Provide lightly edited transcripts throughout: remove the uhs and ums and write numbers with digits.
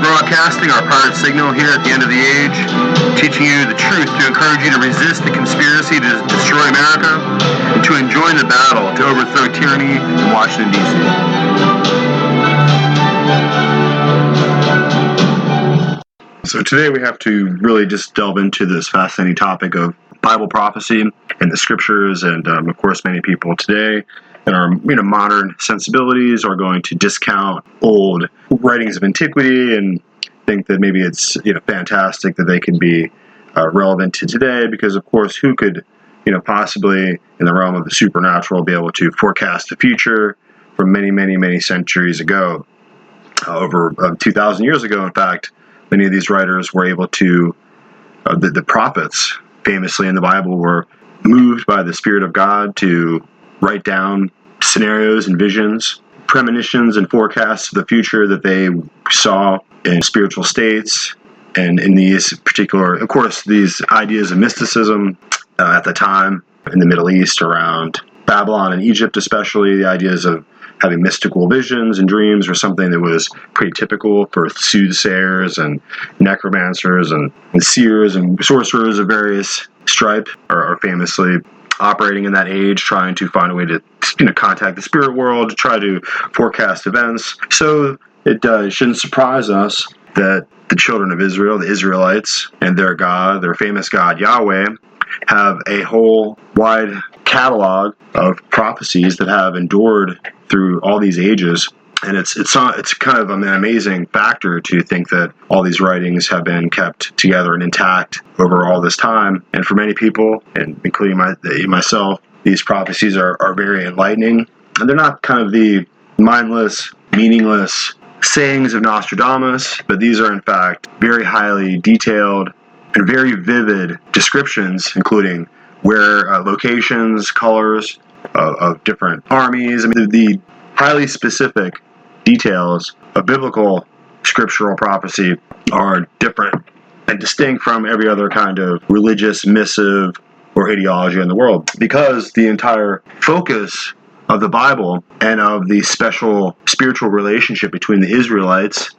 broadcasting our pirate signal here at the end of the age, teaching you the truth to encourage you to resist the conspiracy to destroy America and to join the battle to overthrow tyranny in Washington, D.C. So today we have to really just delve into this fascinating topic of Bible prophecy and the scriptures, and of course many people today in our modern sensibilities are going to discount old writings of antiquity and think that maybe it's fantastic that they can be relevant to today, because of course who could possibly in the realm of the supernatural be able to forecast the future from many centuries ago, over 2,000 years ago. In fact, many of these writers were able to the prophets famously in the Bible were moved by the Spirit of God to write down scenarios and visions, premonitions and forecasts of the future that they saw in spiritual states. And in these particular, of course, these ideas of mysticism at the time in the Middle East, around Babylon and Egypt especially, the ideas of having mystical visions and dreams were something that was pretty typical for soothsayers and necromancers and seers and sorcerers of various stripe are famously operating in that age, trying to find a way to contact the spirit world, to try to forecast events. So it shouldn't surprise us that the children of Israel, the Israelites, and their God, their famous God Yahweh, have a whole wide catalog of prophecies that have endured through all these ages. And it's kind of an amazing factor to think that all these writings have been kept together and intact over all this time. And for many people, and including myself, these prophecies are very enlightening. And they're not kind of the mindless, meaningless sayings of Nostradamus, but these are in fact very highly detailed and very vivid descriptions, including where locations, colors of different armies. I mean, the highly specific details of biblical scriptural prophecy are different and distinct from every other kind of religious missive or ideology in the world, because the entire focus of the Bible and of the special spiritual relationship between the Israelites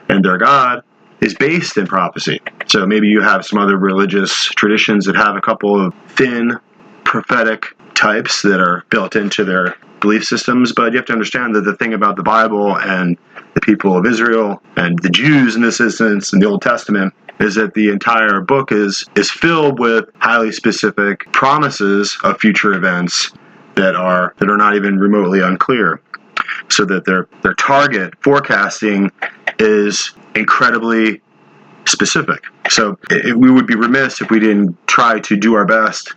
and their God is based in prophecy. So maybe you have some other religious traditions that have a couple of thin prophetic types that are built into their belief systems, but you have to understand that the thing about the Bible and the people of Israel and the Jews in this instance in the Old Testament is that the entire book is filled with highly specific promises of future events that are not even remotely unclear, so that their target forecasting is incredibly specific. So we would be remiss if we didn't try to do our best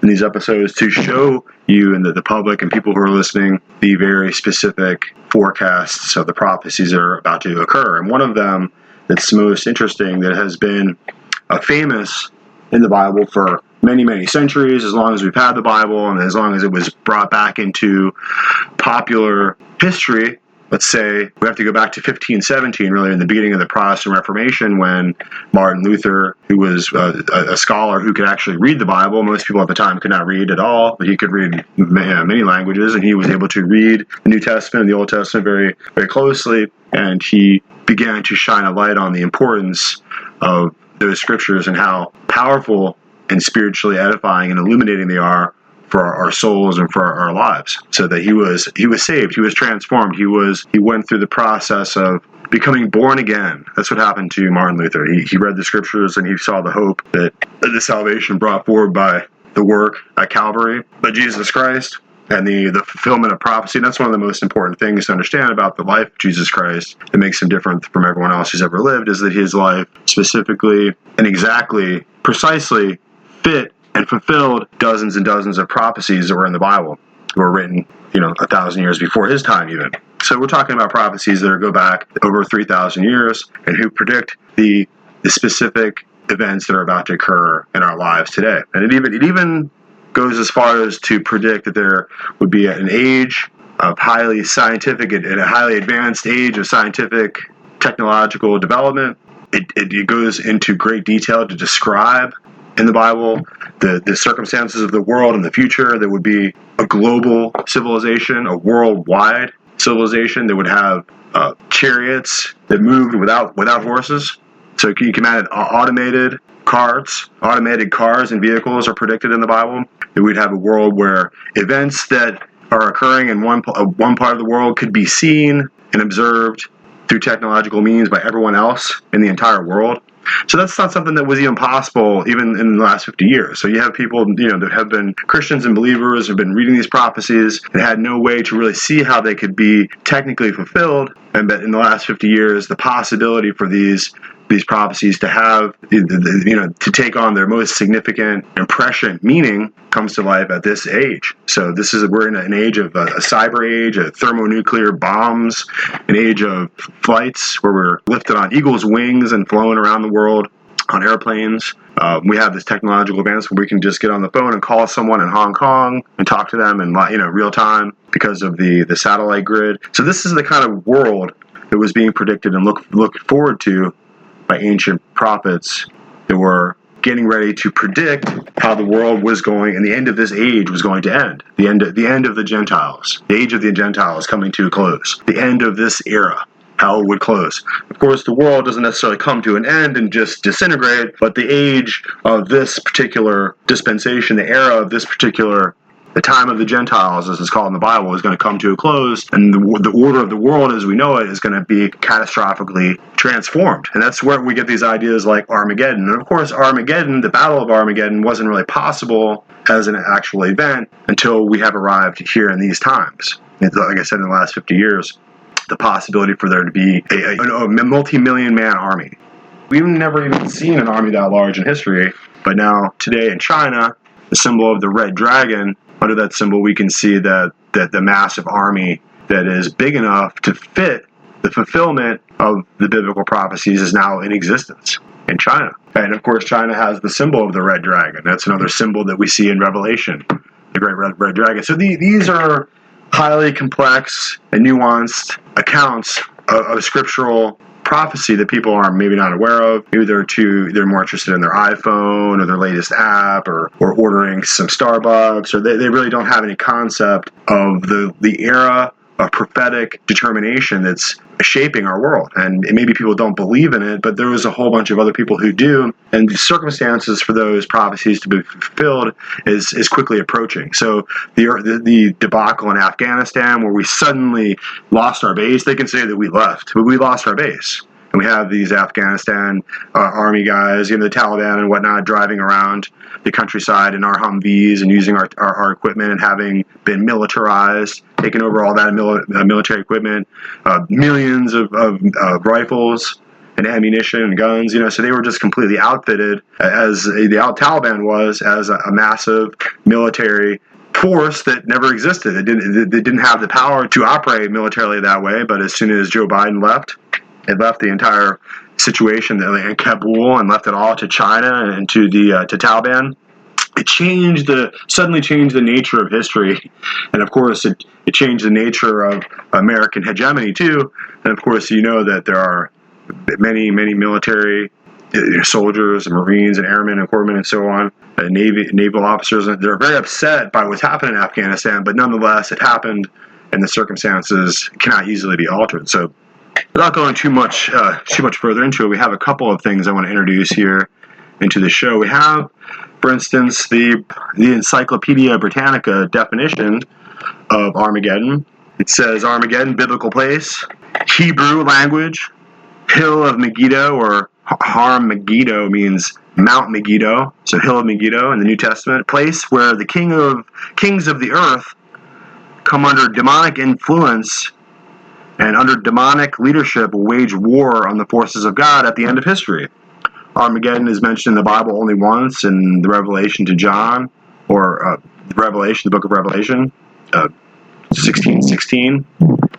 in these episodes to show you and the public and people who are listening the very specific forecasts of the prophecies that are about to occur. And one of them that's most interesting, that has been famous in the Bible for many centuries, as long as we've had the Bible and as long as it was brought back into popular history. Let's say we have to go back to 1517, really in the beginning of the Protestant Reformation, when Martin Luther, who was a scholar who could actually read the Bible. Most people at the time could not read at all, but he could read many languages, and he was able to read the New Testament and the Old Testament very, very closely, and he began to shine a light on the importance of those scriptures and how powerful and spiritually edifying and illuminating they are for our souls and for our lives. So that he was saved, he was transformed, he went through the process of becoming born again. That's what happened to Martin Luther. He read the scriptures and he saw the hope that the salvation brought forward by the work at Calvary by Jesus Christ and the fulfillment of prophecy. And that's one of the most important things to understand about the life of Jesus Christ that makes him different from everyone else who's ever lived, is that his life specifically and exactly, precisely fit and fulfilled dozens and dozens of prophecies that were in the Bible, that were written, 1,000 years before his time even. So we're talking about prophecies that go back over 3,000 years and who predict the specific events that are about to occur in our lives today. And it even goes as far as to predict that there would be an age of highly scientific and a highly advanced age of scientific technological development. It goes into great detail to describe in the Bible the circumstances of the world in the future. There would be a global civilization, a worldwide civilization that would have chariots that moved without horses. So you can imagine automated cars and vehicles are predicted in the Bible. That we'd have a world where events that are occurring in one part of the world could be seen and observed through technological means by everyone else in the entire world. So that's not something that was even possible even in the last 50 years. So you have people, that have been Christians and believers, have been reading these prophecies and had no way to really see how they could be technically fulfilled. And that in the last 50 years, the possibility for these prophecies to have, to take on their most significant impression meaning comes to life at this age. So we're in an age of a cyber age, of thermonuclear bombs, an age of flights where we're lifted on eagle's wings and flown around the world on airplanes. We have this technological advance where we can just get on the phone and call someone in Hong Kong and talk to them in real time because of the satellite grid. So this is the kind of world that was being predicted and looked forward to by ancient prophets that were getting ready to predict how the world was going and the end of this age was going to end. The end of the Gentiles. The age of the Gentiles coming to a close. The end of this era. How it would close. Of course, the world doesn't necessarily come to an end and just disintegrate, but the age of this particular dispensation, the era of this particular the time of the Gentiles, as it's called in the Bible, is going to come to a close, and the order of the world as we know it is going to be catastrophically transformed. And that's where we get these ideas like Armageddon. And of course, Armageddon, the Battle of Armageddon, wasn't really possible as an actual event until we have arrived here in these times. Like I said, in the last 50 years, the possibility for there to be a multi-million man army. We've never even seen an army that large in history, but now today in China, the symbol of the red dragon, under that symbol, we can see that the massive army that is big enough to fit the fulfillment of the biblical prophecies is now in existence in China. And of course, China has the symbol of the red dragon. That's another symbol that we see in Revelation, the great red dragon. So these are highly complex and nuanced accounts of scriptural prophecy that people are maybe not aware of. Maybe they're more interested in their iPhone or their latest app or ordering some Starbucks, or they really don't have any concept of the era of prophetic determination that's shaping our world. And maybe people don't believe in it, but there was a whole bunch of other people who do, and the circumstances for those prophecies to be fulfilled is quickly approaching. So the debacle in Afghanistan, where we suddenly lost our base, they can say that we left, but we lost our base. And we have these Afghanistan army guys, the Taliban and whatnot, driving around the countryside in our Humvees and using our equipment and having been militarized, taking over all that military equipment, millions of rifles and ammunition and guns. So they were just completely outfitted as the Taliban was as a massive military force that never existed. They didn't have the power to operate militarily that way. But as soon as Joe Biden left, it left the entire situation in Kabul and left it all to China and to Taliban. It suddenly changed the nature of history, and of course it changed the nature of American hegemony too. And of course, that there are many military soldiers and Marines and airmen and corpsmen and so on, naval officers. They're very upset by what's happened in Afghanistan, but nonetheless, it happened, and the circumstances cannot easily be altered. So, without going too much further into it, we have a couple of things I want to introduce here into the show. We have, for instance, the Encyclopedia Britannica definition of Armageddon. It says Armageddon, biblical place, Hebrew language, hill of Megiddo, or Har Megiddo means Mount Megiddo, so hill of Megiddo in the New Testament, place where the kings of the earth come under demonic influence and under demonic leadership will wage war on the forces of God at the end of history. Armageddon is mentioned in the Bible only once in the Revelation to John, or the book of Revelation, 16:16.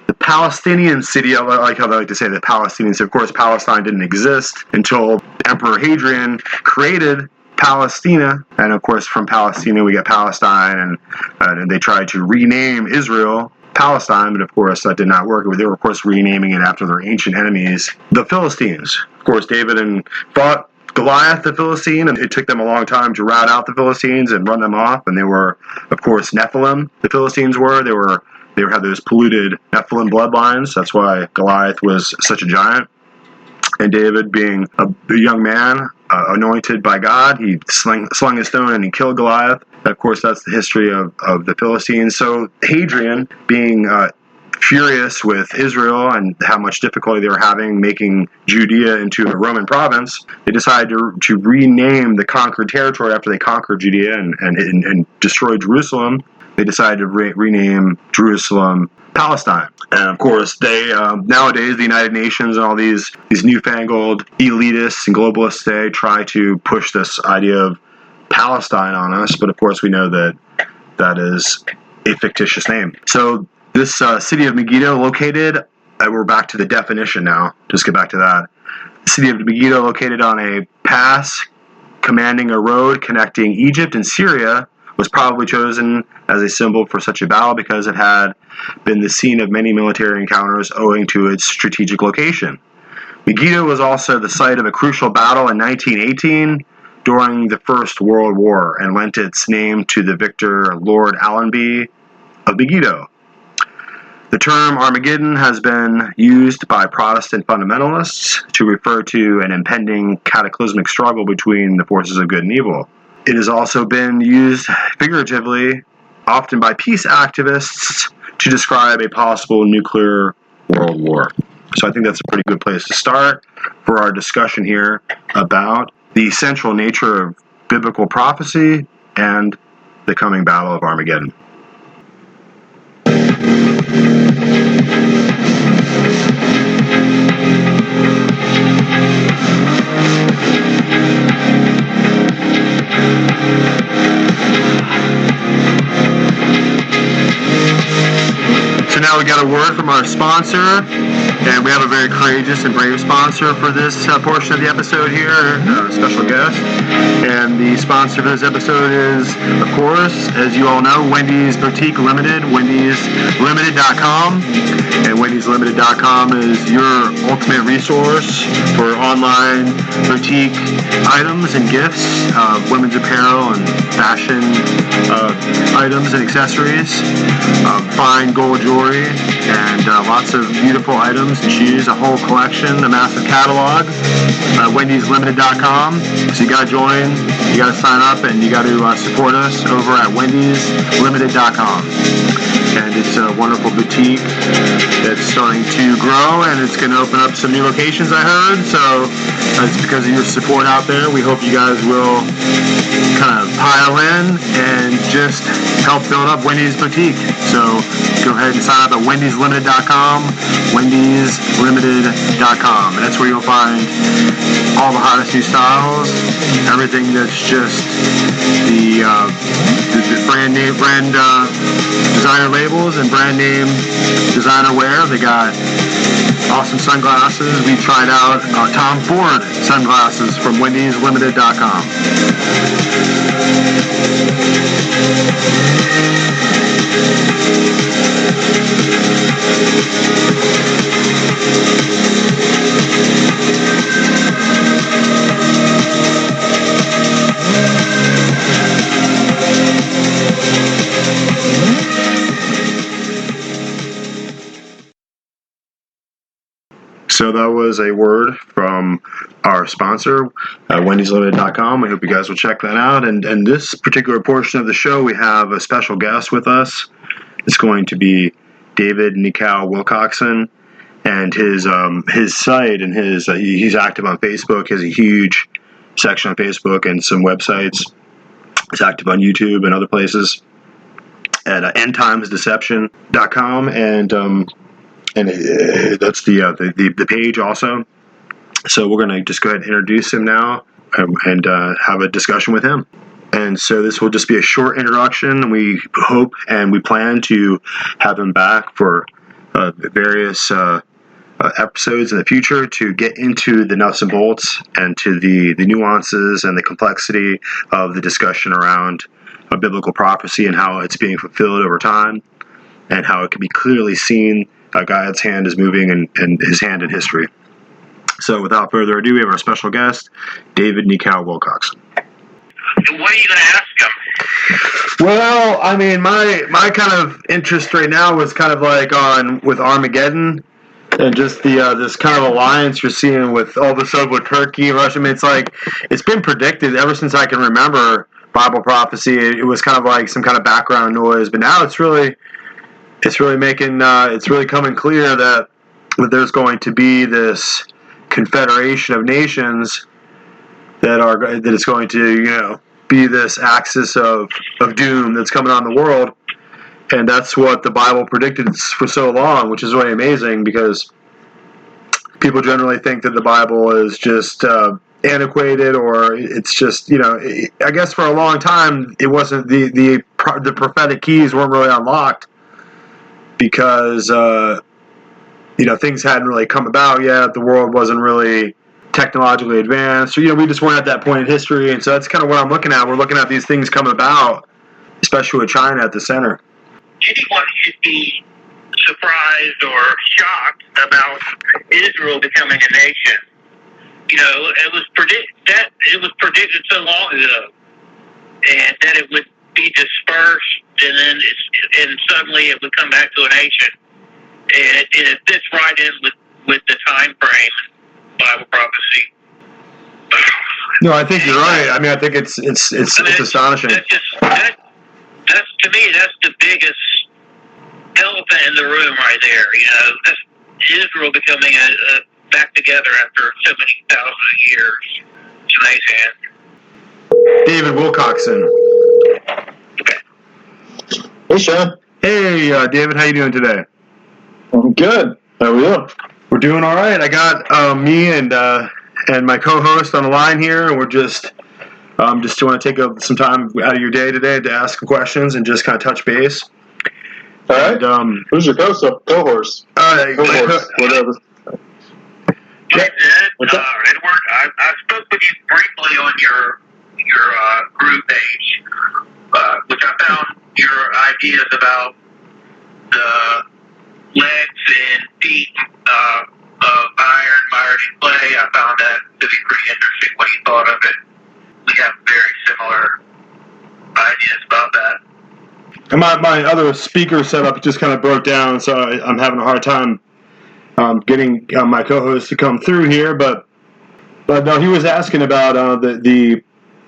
The Palestinian city, I like how they like to say the Palestinians. Of course, Palestine didn't exist until Emperor Hadrian created Palestina, and of course from Palestina we get Palestine, and they tried to rename Israel Palestine, but of course that did not work. They were of course renaming it after their ancient enemies, the Philistines. Of course, David fought Goliath, the Philistine, and it took them a long time to rout out the Philistines and run them off, and they were of course Nephilim. The Philistines were They had those polluted Nephilim bloodlines. That's why Goliath was such a giant. And David, being a young man, anointed by God, he slung his stone and he killed Goliath. Of course, that's the history of the Philistines. So Hadrian, being furious with Israel and how much difficulty they were having making Judea into a Roman province, they decided to rename the conquered territory after they conquered Judea and destroyed Jerusalem. They decided to rename Jerusalem Palestine. And of course, they nowadays the United Nations and all these newfangled elitists and globalists, they try to push this idea of Palestine on us. But of course, we know that that is a fictitious name. So this city of Megiddo, located, we're back to the definition now. Just get back to that. The city of Megiddo, located on a pass commanding a road connecting Egypt and Syria, was probably chosen as a symbol for such a battle because it had been the scene of many military encounters owing to its strategic location. Megiddo was also the site of a crucial battle in 1918 during the First World War and lent its name to the victor Lord Allenby of Megiddo. The term Armageddon has been used by Protestant fundamentalists to refer to an impending cataclysmic struggle between the forces of good and evil. It has also been used figuratively, often by peace activists, to describe a possible nuclear world war. So I think that's a pretty good place to start for our discussion here about the central nature of biblical prophecy and the coming battle of Armageddon. So now we got a word from our sponsor, and we have a very courageous and brave sponsor for this portion of the episode here, a special guest. And the sponsor for this episode is, of course, as you all know, Wendy's Boutique Limited, wendyslimited.com. And wendyslimited.com is your ultimate resource for online boutique items and gifts, women's apparel and fashion items and accessories, fine gold jewelry, and lots of beautiful items and shoes, a whole collection, a massive catalog. wendyslimited.com. So you got to join, you got to sign up, and you got to support us over at wendyslimited.com. And it's a wonderful boutique that's starting to grow, and it's going to open up some new locations, I heard. So it's because of your support out there. We hope you guys will kind of pile in and just help build up Wendy's Boutique. So go ahead and sign up at wendyslimited.com, wendyslimited.com. And that's where you'll find all the hottest new styles, everything that's just the brand designer labels and brand name designer wear. They got awesome sunglasses. We tried out Tom Ford sunglasses from wendyslimited.com. So that was a word from our sponsor, wendyslimited.com. We hope you guys will check that out. And this particular portion of the show, we have a special guest with us. It's going to be David Nikao Wilcoxson, and his site and he's active on Facebook. He has a huge section on Facebook and some websites. He's active on YouTube and other places at endtimesdeception.com, and that's the page also. So we're going to just go ahead and introduce him now and have a discussion with him. And so this will just be a short introduction. We hope and we plan to have him back for various episodes in the future to get into the nuts and bolts and to the nuances and the complexity of the discussion around biblical prophecy and how it's being fulfilled over time and how it can be clearly seen God's hand is moving and his hand in history. So without further ado, we have our special guest, David Nikao Wilcoxson. What are you going to ask them? Well, I mean, my kind of interest right now was kind of like with Armageddon and just the this kind of alliance you're seeing with all of a sudden with Turkey and Russia. I mean, it's been predicted ever since I can remember Bible prophecy. It was kind of like some kind of background noise, but now it's really coming clear that there's going to be this confederation of nations that is going to be this axis of doom that's coming on the world. And that's what the Bible predicted for so long, which is really amazing because people generally think that the Bible is just antiquated, or it's just, I guess for a long time it wasn't the prophetic keys weren't really unlocked because things hadn't really come about yet. The world wasn't really technologically advanced. So, we just weren't at that point in history, and so that's kind of what I'm looking at. We're looking at these things come about, especially with China at the center. Anyone should be surprised or shocked about Israel becoming a nation. It was predicted so long ago, and that it would be dispersed, and then suddenly it would come back to a nation, and it fits right in with the time frame, Bible prophecy. No, I think you're right. I mean, I think it's astonishing. That's to me, that's the biggest elephant in the room right there. That's Israel becoming a back together after so many thousand years. It's amazing. David Wilcoxson. Okay. Hey, Sean. Hey, David, how you doing today? I'm good. How are you? We're doing all right. I got me and my co-host on the line here, and we're just want to take some time out of your day today to ask some questions and just kind of touch base. All right. And, who's your co-horse? Whatever. Edward, I spoke with you briefly on your group page, which I found your ideas about the legs and feet of iron, and clay. I found that to be pretty interesting. What you thought of it? We have very similar ideas about that. And my other speaker setup just kind of broke down, so I'm having a hard time getting my co-host to come through here. But no, he was asking about the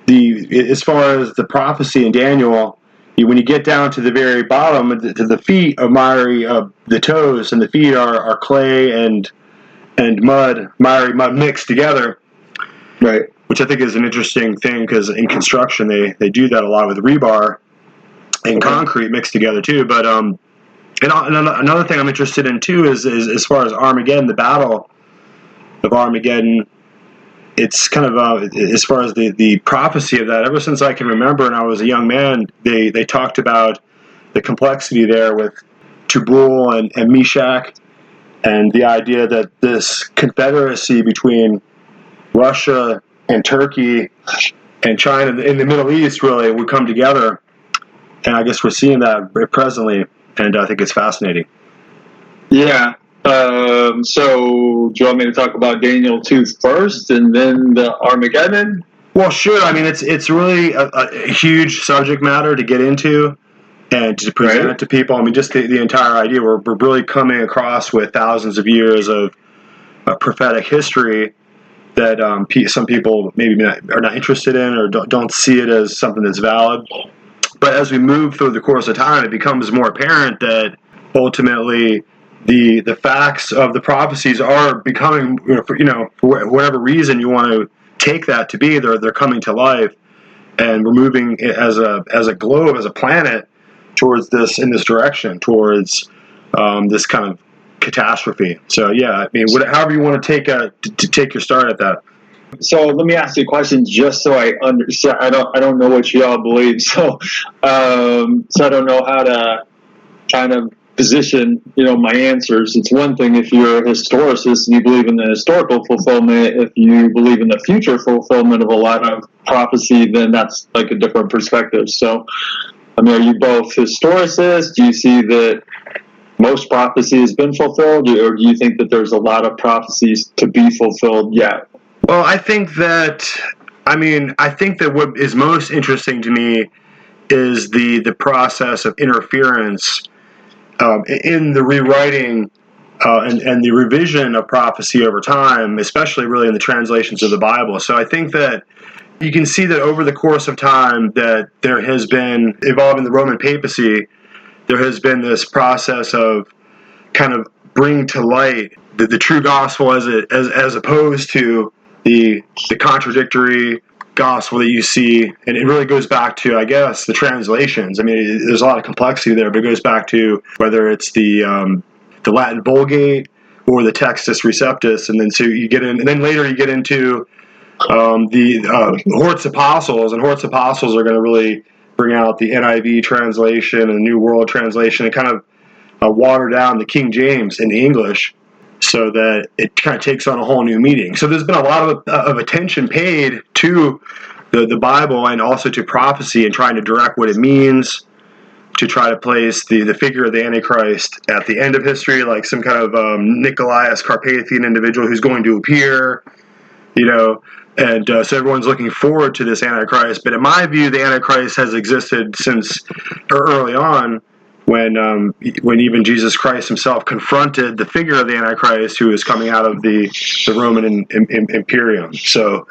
as far as the prophecy in Daniel. When you get down to the very bottom, to the feet of miry, the toes and the feet are clay and mud, miry mud mixed together. Right. Which I think is an interesting thing because in construction they do that a lot with rebar and concrete mixed together too. But and another thing I'm interested in too is as far as Armageddon, the battle of Armageddon. It's kind of as far as the prophecy of that. Ever since I can remember, and I was a young man, they talked about the complexity there with Tubal and Meshach, and the idea that this confederacy between Russia and Turkey and China in the Middle East really would come together. And I guess we're seeing that presently, and I think it's fascinating. Yeah. So, do you want me to talk about Daniel 2 first, and then the Armageddon? Well, sure. I mean, it's really a huge subject matter to get into and to present it to people. I mean, just the entire idea. We're really coming across with thousands of years of prophetic history that some people maybe are not interested in or don't see it as something that's valid. But as we move through the course of time, it becomes more apparent that ultimately the facts of the prophecies are becoming, for whatever reason you want to take that to be, they're coming to life, and we're moving as a globe, as a planet, towards this direction, towards this kind of catastrophe. So yeah, I mean, however you want to take your start at that. So let me ask you a question, just so I understand. I don't know what you all believe, so I don't know how to kind of position, my answers. It's one thing if you're a historicist and you believe in the historical fulfillment. If you believe in the future fulfillment of a lot of prophecy, then that's like a different perspective. So, I mean, are you both historicists? Do you see that most prophecy has been fulfilled, or do you think that there's a lot of prophecies to be fulfilled yet? Well, I think that I mean, I think that what is most interesting to me is the process of interference in the rewriting and the revision of prophecy over time, especially really in the translations of the Bible. So I think that you can see that over the course of time that there has been, evolving the Roman papacy, there has been this process of kind of bringing to light the true gospel as opposed to the contradictory gospel that you see. And it really goes back to, I guess, the translations. I mean, there's a lot of complexity there, but it goes back to whether it's the Latin Vulgate or the Textus Receptus, and then so you get in, and then later you get into the Hort's Apostles, and Hort's Apostles are going to really bring out the NIV translation and the New World Translation and kind of water down the King James in the English so that it kind of takes on a whole new meaning. So there's been a lot of attention paid to the Bible and also to prophecy and trying to direct what it means, to try to place the figure of the Antichrist at the end of history, like some kind of Nicolaus Carpathian individual who's going to appear, and so everyone's looking forward to this Antichrist. But in my view, the Antichrist has existed since early on, when even Jesus Christ himself confronted the figure of the Antichrist who is coming out of the Roman Imperium. So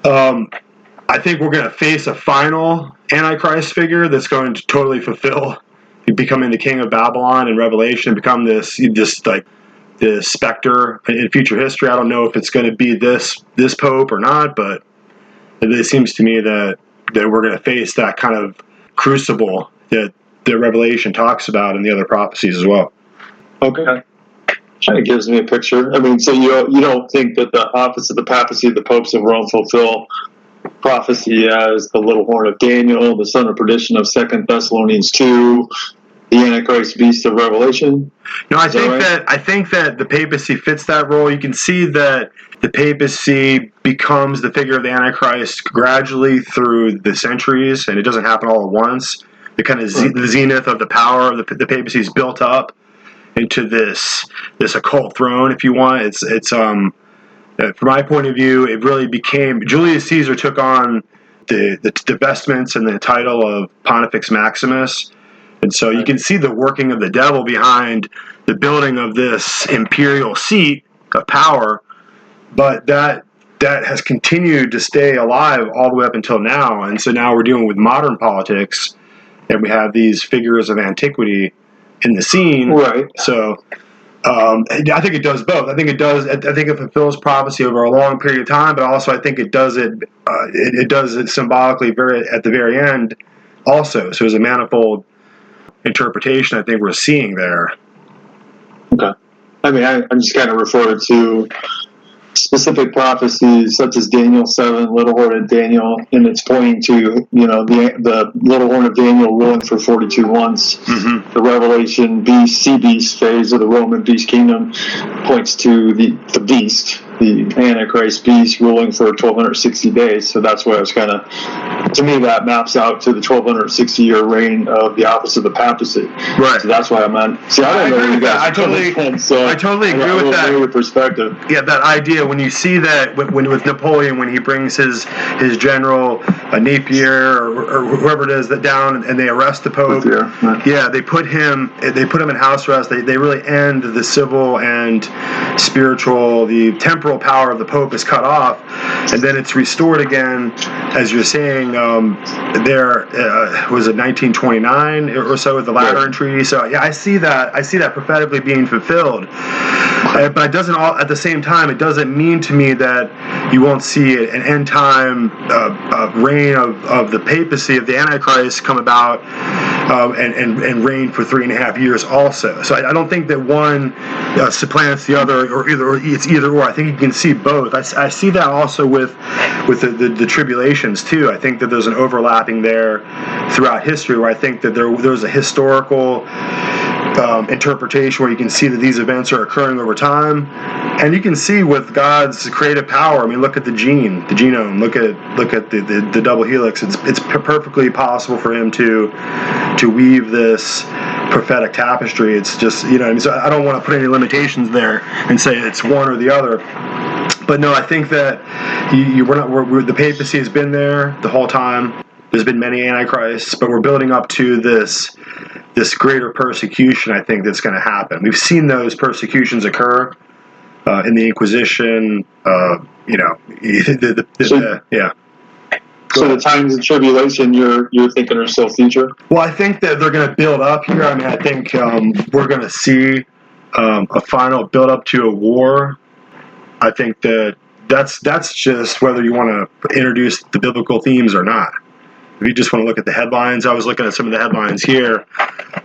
I think we're going to face a final Antichrist figure that's going to totally fulfill becoming the king of Babylon in Revelation, become this specter in future history. I don't know if it's going to be this pope or not, but it seems to me that we're going to face that kind of crucible that the Revelation talks about in the other prophecies as well. Okay. Kind of gives me a picture. I mean, so you don't think that the office of the papacy of the popes of Rome fulfill prophecy as the little horn of Daniel, the son of perdition of 2 Thessalonians 2, the Antichrist beast of Revelation? No, I think that the papacy fits that role. You can see that the papacy becomes the figure of the Antichrist gradually through the centuries, and it doesn't happen all at once. The kind of the zenith of the power of the papacy is built up into this occult throne, if you want. It's from my point of view, it really became, Julius Caesar took on the vestments and the title of Pontifex Maximus. And so you can see the working of the devil behind the building of this imperial seat of power, but that has continued to stay alive all the way up until now. And so now we're dealing with modern politics, and we have these figures of antiquity in the scene. Right. So I think it does both. I think it fulfills prophecy over a long period of time, but also I think it does it symbolically at the very end also. So there's a manifold interpretation I think we're seeing there. Okay. I mean, I'm just kind of referring to specific prophecies such as Daniel 7, little horn of Daniel, and it's pointing to, the little horn of Daniel ruling for 42 months. Mm-hmm. The Revelation sea beast phase of the Roman beast kingdom points to the beast, the Antichrist beast, ruling for 1,260 days. So that's why I was kind of, to me, that maps out to the 1,260-year reign of the office of the papacy. Right. So that's why I'm on. See, I don't know where you guys. I totally agree with that. Your perspective. Yeah, that idea when you see that when with Napoleon, when he brings his general Napier or whoever it is down and they arrest the Pope. Right. Yeah, they put him in house arrest. They really end the civil and spiritual, the temporal power of the Pope is cut off, and then it's restored again, as you're saying. Was it 1929 or so with the Lateran Treaty? So yeah, I see that prophetically being fulfilled. But it doesn't at the same time. It doesn't mean to me that you won't see an end time reign of the papacy of the Antichrist come about and reign for 3.5 years also. So I don't think that one supplants the other, or it's either or. I think you can see both. I see that also with the tribulations too. I think that there's an overlapping there throughout history, where I think that there's a historical interpretation where you can see that these events are occurring over time, and you can see with God's creative power. I mean, look at the genome. Look at the double helix. It's perfectly possible for him to weave this prophetic tapestry. It's just, so I don't want to put any limitations there and say it's one or the other. But no, I think that the papacy has been there the whole time. There's been many antichrists, but we're building up to this greater persecution, I think, that's going to happen. We've seen those persecutions occur in the Inquisition, yeah. So the times of tribulation you're thinking are still future? Well, I think that they're going to build up here. I mean, I think we're going to see a final build up to a war. I think that's just whether you want to introduce the biblical themes or not. If you just want to look at the headlines, I was looking at some of the headlines here.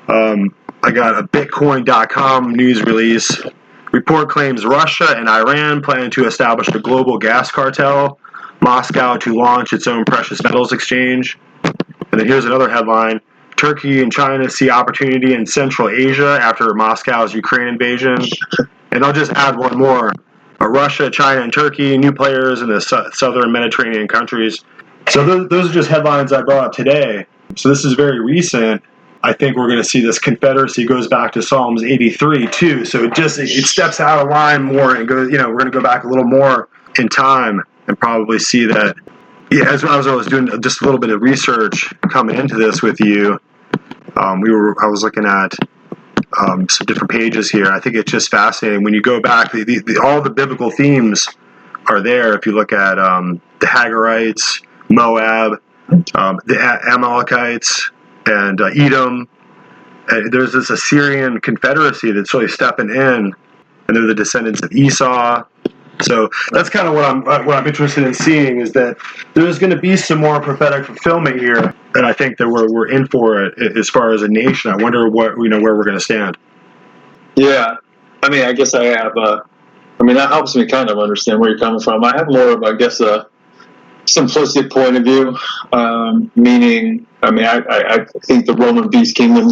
I got a Bitcoin.com news release. Report claims Russia and Iran plan to establish a global gas cartel. Moscow to launch its own precious metals exchange. And then here's another headline. Turkey and China see opportunity in Central Asia after Moscow's Ukraine invasion. And I'll just add one more. Russia, China, and Turkey, new players in the southern Mediterranean countries. So those are just headlines I brought up today. So this is very recent. I think we're going to see this confederacy goes back to Psalms 83 too. So it steps out of line more and goes. We're going to go back a little more in time and probably see that. Yeah, as I was doing just a little bit of research coming into this with you, I was looking at some different pages here. I think it's just fascinating when you go back. All the biblical themes are there. If you look at the Hagarites, Moab, the Amalekites, and Edom, there's this Assyrian confederacy that's really stepping in, and they're the descendants of Esau. So that's kind of what I'm interested in seeing, is that there's going to be some more prophetic fulfillment here, and I think that we're in for it as far as a nation. I wonder where we're going to stand. Yeah, I mean, I guess I have. That helps me kind of understand where you're coming from. I have more of, I guess, a simplistic point of view, meaning, I think the Roman beast kingdom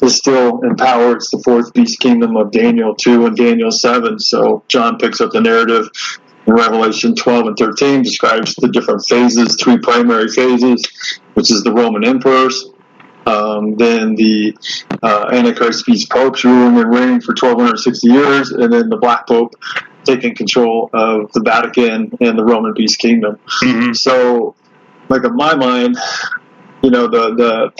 is still in power. It's the fourth beast kingdom of Daniel 2 and Daniel 7. So John picks up the narrative in Revelation 12 and 13, describes the different phases, three primary phases, which is the Roman emperors, then the Antichrist beast popes ruling and reigning for 1260 years, and then the Black Pope taking control of the Vatican and the Roman beast kingdom. Mm-hmm. So, like, in my mind, the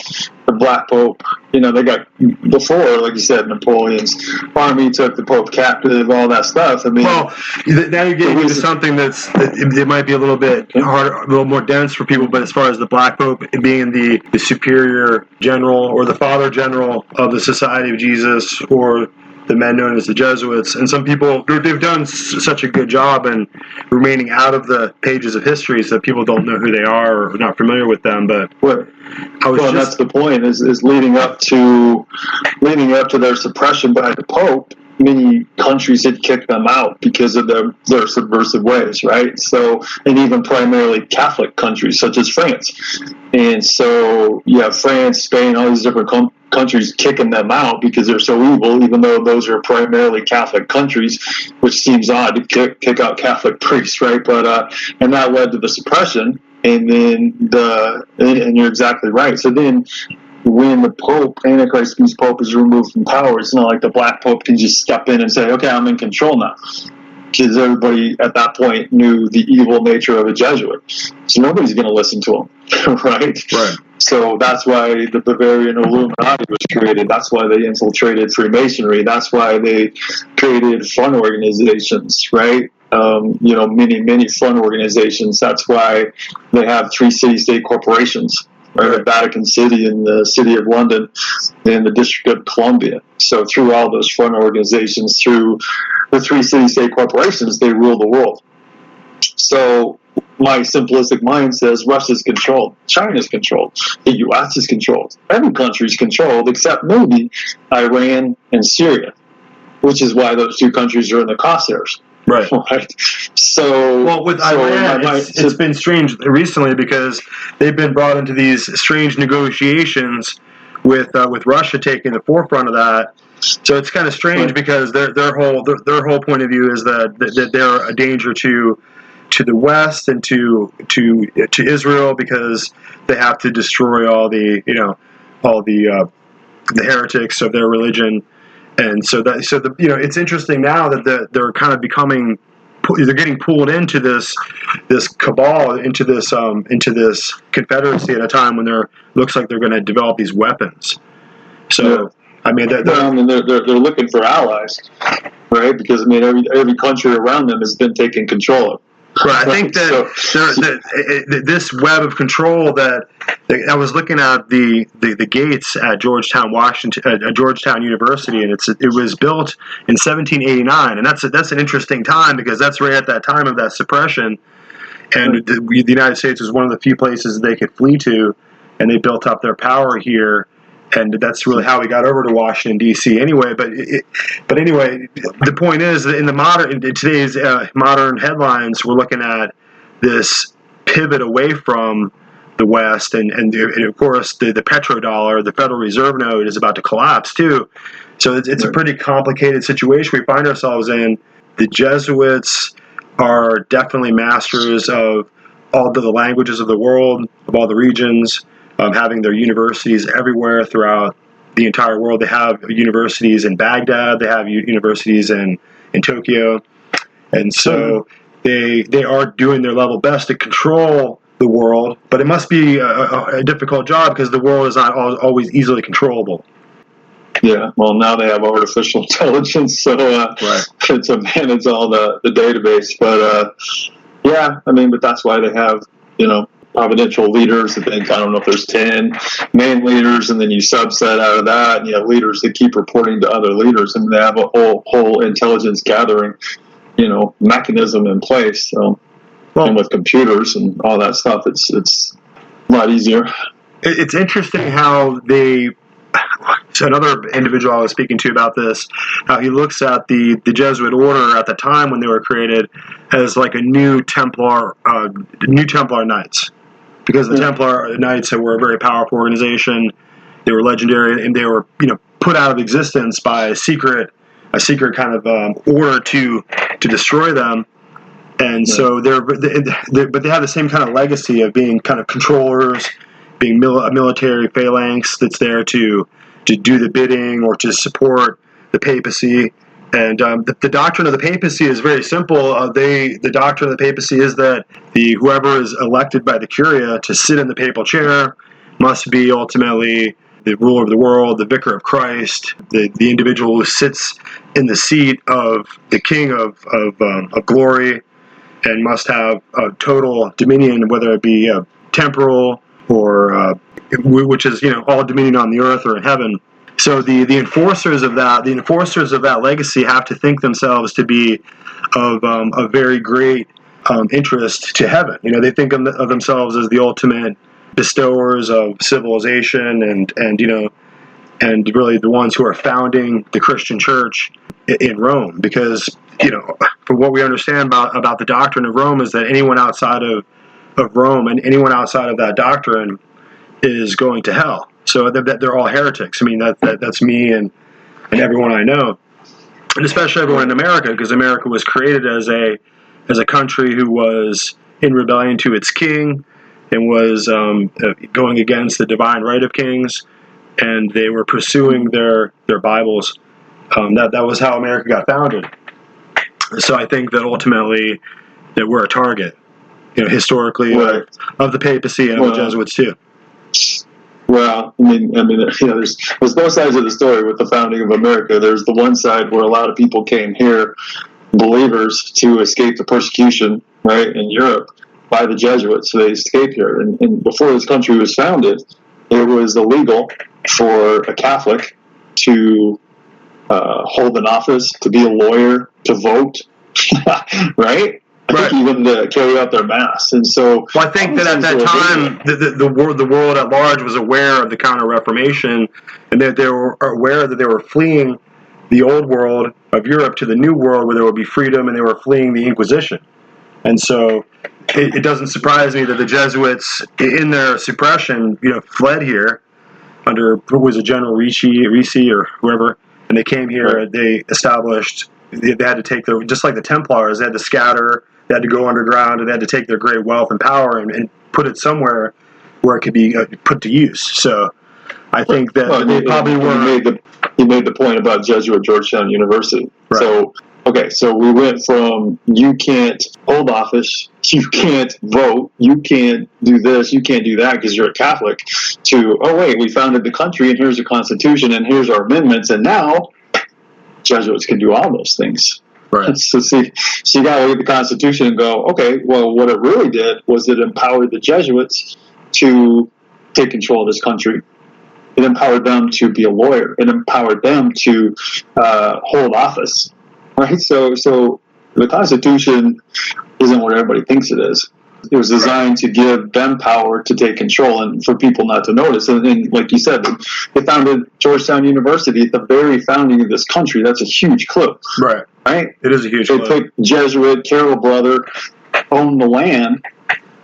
Black Pope, they got, before, like you said, Napoleon's army took the Pope captive, all that stuff. Well, now you're getting into something it might be a little bit harder, a little more dense for people, but as far as the Black Pope being the superior general or the father general of the Society of Jesus, or the men known as the Jesuits, and some people, they've done such a good job in remaining out of the pages of history, so that people don't know who they are or are not familiar with them. But that's the point, is leading up to their suppression by the Pope. Many countries had kicked them out because of their subversive ways, right? So, and even primarily Catholic countries such as France. And so you have France, Spain, all these different countries kicking them out because they're so evil, even though those are primarily Catholic countries, which seems odd to kick out Catholic priests, right? But and that led to the suppression. And then and you're exactly right. So then, when the Pope, Antichrist beast Pope, is removed from power, it's not like the Black Pope can just step in and say, okay, I'm in control now. Because everybody at that point knew the evil nature of a Jesuit. So nobody's going to listen to him, right? So that's why the Bavarian Illuminati was created. That's why they infiltrated Freemasonry. That's why they created fun organizations, right? Many fun organizations. That's why they have 3 city-state corporations. Right, the Vatican City and the City of London and the District of Columbia. So through all those front organizations, through the 3 city-state corporations, they rule the world. So my simplistic mind says Russia's controlled, China's controlled, the U.S. is controlled, every country's controlled except maybe Iran and Syria, which is why those 2 countries are in the crosshairs. Right. So, well, with Iran, it's been strange recently because they've been brought into these strange negotiations with Russia taking the forefront of that. So it's kind of strange because their whole point of view is that they're a danger to the West and to Israel, because they have to destroy all the heretics of their religion. And it's interesting now that they're kind of becoming they're getting pulled into this cabal, into this confederacy at a time when looks like they're going to develop these weapons. So I mean, they're looking for allies, right? Because I mean, every country around them has been taking control of. Right. I think that this web of control that I was looking at the gates at Georgetown, Washington, at Georgetown University, and it was built in 1789, and that's an interesting time because that's right at that time of that suppression, and the United States was one of the few places they could flee to, and they built up their power here. And that's really how we got over to Washington D.C. Anyway, but anyway, the point is that in today's modern headlines, we're looking at this pivot away from the West, and of course the petrodollar, the Federal Reserve note, is about to collapse too. So it's a pretty complicated situation we find ourselves in. The Jesuits are definitely masters of all the languages of the world, of all the regions. Having their universities everywhere throughout the entire world. They have universities in Baghdad. They have universities in Tokyo. And so they are doing their level best to control the world, but it must be a difficult job because the world is not always easily controllable. Yeah, well, now they have artificial intelligence, so it's to manage all the database. But, yeah, I mean, but that's why they have, providential leaders. I think, I don't know if there's 10 main leaders, and then you subset out of that, and you have leaders that keep reporting to other leaders, and they have a whole intelligence gathering, mechanism in place. So, and with computers and all that stuff, it's a lot easier. It's interesting how so another individual I was speaking to about this, how he looks at the Jesuit order at the time when they were created as like a new Templar Knights. Because the Templar Knights were a very powerful organization, they were legendary, and they were, put out of existence by a secret kind of order to destroy them. And so but they have the same kind of legacy of being kind of controllers, being a military phalanx that's there to do the bidding or to support the papacy. And the doctrine of the papacy is very simple. The doctrine of the papacy is that whoever is elected by the Curia to sit in the papal chair must be ultimately the ruler of the world, the vicar of Christ, the individual who sits in the seat of the King of glory, and must have total dominion, whether it be temporal or which is all dominion on the earth or in heaven. So the enforcers of that legacy have to think themselves to be of a very great interest to heaven. They think of themselves as the ultimate bestowers of civilization and really the ones who are founding the Christian church in Rome. Because from what we understand about the doctrine of Rome is that anyone outside of Rome and anyone outside of that doctrine is going to hell. So they're all heretics. I mean, that's me and everyone I know, and especially everyone in America, because America was created as a country who was in rebellion to its king and was going against the divine right of kings, and they were pursuing their Bibles. That was how America got founded. So I think that ultimately that we're a target, historically of the papacy and of the Jesuits too. Well, I mean, there's both sides of the story with the founding of America. There's the one side where a lot of people came here, believers, to escape the persecution, right, in Europe by the Jesuits. So they escaped here. And before this country was founded, it was illegal for a Catholic to hold an office, to be a lawyer, to vote, right? I think even to carry out their mass. And so, I think that at that time, the world at large was aware of the Counter-Reformation, and that they were aware that they were fleeing the old world of Europe to the new world where there would be freedom, and they were fleeing the Inquisition. And so it doesn't surprise me that the Jesuits, in their suppression, fled here under, who was a General Ricci or whoever, and they came here, they established, they had to take just like the Templars, they had to scatter, they had to go underground, and they had to take their great wealth and power and put it somewhere where it could be put to use. So I think that they probably were. He made the point about Jesuit Georgetown University. Right. So Okay, so we went from you can't hold office, you can't vote, you can't do this, you can't do that because you're a Catholic, to, oh wait, we founded the country and here's the Constitution and here's our amendments, and now Jesuits can do all those things. Right. So you got to look at the Constitution and go, okay, well, what it really did was it empowered the Jesuits to take control of this country. It empowered them to be a lawyer. It empowered them to hold office. Right, so the Constitution isn't what everybody thinks it is. It was designed to give them power to take control and for people not to notice. And like you said, they founded Georgetown University at the very founding of this country. That's a huge clue. Right. It is a huge clue. They picked Jesuit Carroll brother, owned the land.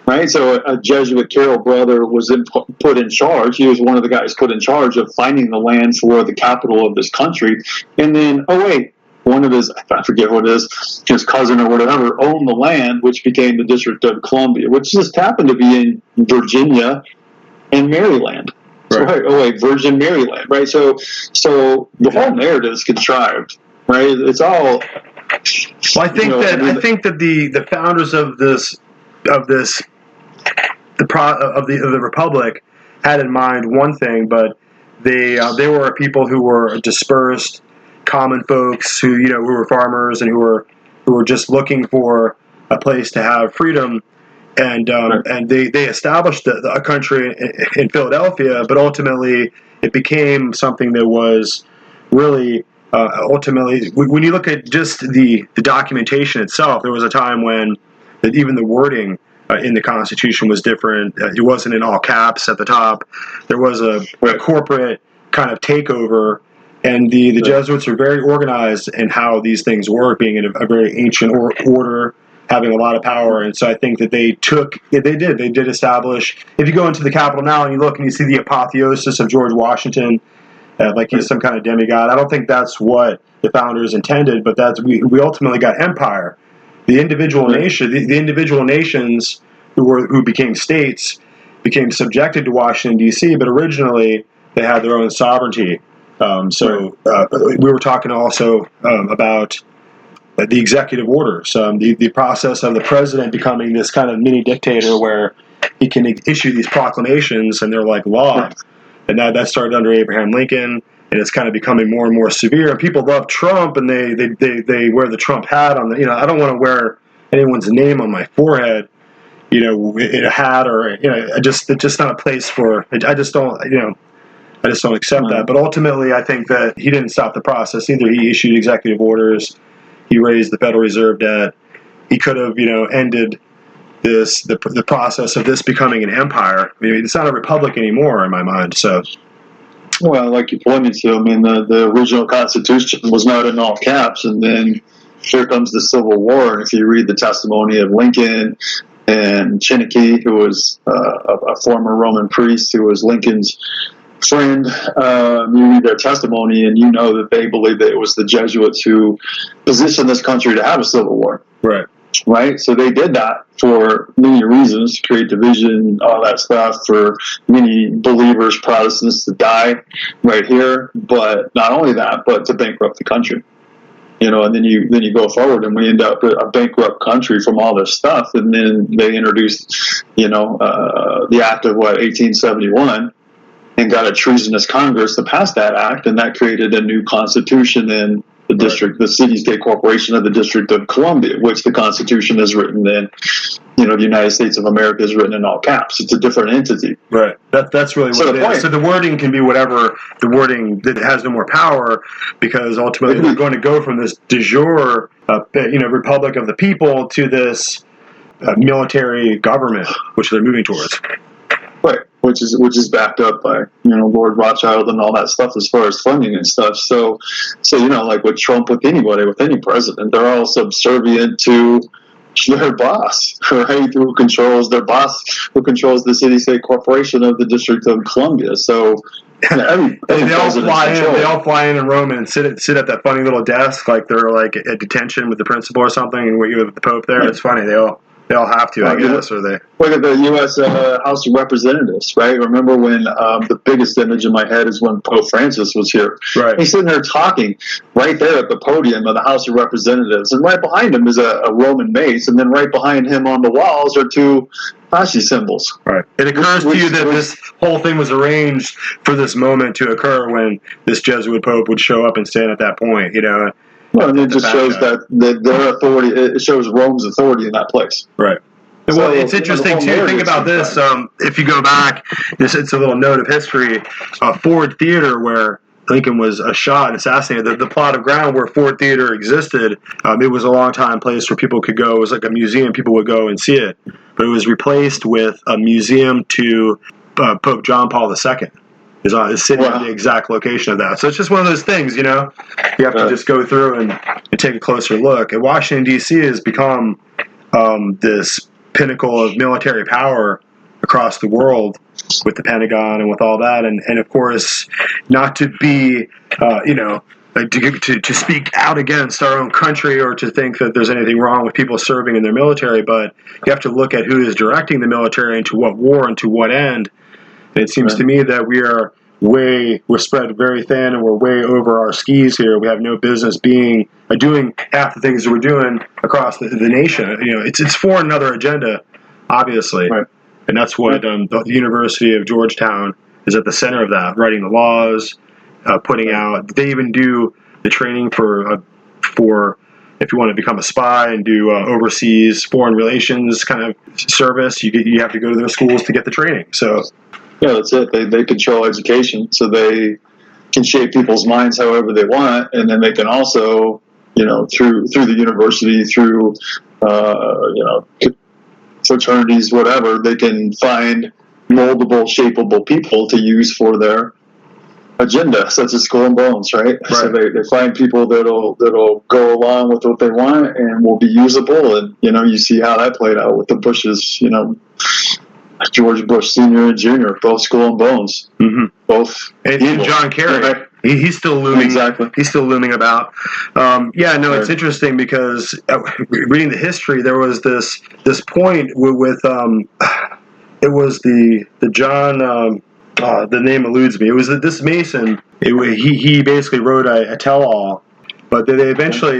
Right, so a Jesuit Carroll brother was put in charge. He was one of the guys put in charge of finding the land for the capital of this country. And then, oh wait, one of his, I forget what it is, his cousin or whatever, owned the land, which became the District of Columbia, which just happened to be in Virginia and Maryland. Right. So, oh wait, Virgin Maryland, right? So the whole narrative is contrived, right? It's all. Well, I think that the founders of the Republic had in mind one thing, but they were people who were dispersed, common folks who were farmers and who were just looking for a place to have freedom, and they established a country in Philadelphia, but ultimately it became something that was really ultimately, when you look at just the documentation itself, there was a time when even the wording in the Constitution was different. It wasn't in all caps at the top. There was a corporate kind of takeover. And the Jesuits are very organized in how these things work, being in a very ancient order, having a lot of power. And so I think that they did establish, if you go into the Capitol now and you look and you see the apotheosis of George Washington, like he's some kind of demigod, I don't think that's what the founders intended, but we ultimately got empire. The individual nations who became states became subjected to Washington, D.C., but originally they had their own sovereignty. We were talking also about the executive orders, the process of the president becoming this kind of mini dictator where he can issue these proclamations and they're like law. And that started under Abraham Lincoln, and it's kind of becoming more and more severe. And people love Trump, and they wear the Trump hat on the. I don't want to wear anyone's name on my forehead, in a hat or it's just not a place for. I just don't accept that. But ultimately, I think that he didn't stop the process either. He issued executive orders. He raised the Federal Reserve debt. He could have, ended the process of this becoming an empire. I mean, it's not a republic anymore in my mind. So, well, like you pointed to, the original Constitution was not in all caps, and then here comes the Civil War. And if you read the testimony of Lincoln and Chinnicky, who was a former Roman priest, who was Lincoln's friend, you read their testimony and you know that they believe that it was the Jesuits who positioned this country to have a civil war. Right? So they did that for many reasons, to create division, all that stuff, for many believers, Protestants, to die right here. But not only that, but to bankrupt the country. And then you go forward and we end up a bankrupt country from all this stuff. And then they introduced, the act of 1871, and got a treasonous Congress to pass that act, and that created a new constitution in the city-state corporation of the District of Columbia, which the Constitution is written in. The United States of America is written in all caps. It's a different entity. Right. That's really what it is. So the wording can be whatever the wording that has no more power, because ultimately we're going to go from this de jure, republic of the people to this military government, which they're moving towards. Right, which is backed up by Lord Rothschild and all that stuff as far as funding and stuff. So like with Trump, with anybody, with any president, they're all subservient to their boss, right? Who controls their boss? Who controls the city-state corporation of the District of Columbia? So they all fly in. They all fly in Rome and sit at that funny little desk, like they're like at detention with the principal or something, and with the Pope there. It's funny. They all They all have to, I guess, or they. Look at the U.S. House of Representatives, right? Remember when the biggest image in my head is when Pope Francis was here. Right. He's sitting there talking right there at the podium of the House of Representatives, and right behind him is a Roman mace, and then right behind him on the walls are two Nazi symbols. Right. It occurs to you that this whole thing was arranged for this moment to occur when this Jesuit Pope would show up and stand at that point, you know. Well, and it just shows that their authority, it shows Rome's authority in that place. Right. So, well, it's interesting, too. Think about this. If you go back, it's a little note of history. Ford Theater, where Lincoln was shot and assassinated, the plot of ground where Ford Theater existed, it was a long-time place where people could go. It was like a museum. People would go and see it. But it was replaced with a museum to Pope John Paul II. Is sitting at the exact location of that. So it's just one of those things, you know. You have to just go through and take a closer look. And Washington, D.C. has become this pinnacle of military power across the world with the Pentagon and with all that. And of course, not to be, to speak out against our own country or to think that there's anything wrong with people serving in their military, but you have to look at who is directing the military and to what war and to what end. And it seems to me that we're spread very thin and we're way over our skis here. We have no business doing half the things that we're doing across the nation. You know, it's for another agenda, obviously. Right. And that's what the University of Georgetown is at the center of that, writing the laws, putting out. They even do the training for if you want to become a spy and do overseas foreign relations kind of service, you have to go to their schools to get the training. So. Yeah, that's it. They control education, so they can shape people's minds however they want, and then they can also, through the university, through fraternities, whatever, they can find moldable, shapeable people to use for their agenda, such as Skull and Bones, right? So they find people that'll go along with what they want and will be usable, and you see how that played out with the Bushes, George Bush Sr. and Jr., both Skull and Bones. Mm-hmm. Both. And John Kerry. Right. He's still looming. Exactly. He's still looming about. It's interesting because reading the history, there was this point with it was the John, the name eludes me. It was this Mason. He basically wrote a tell-all, but they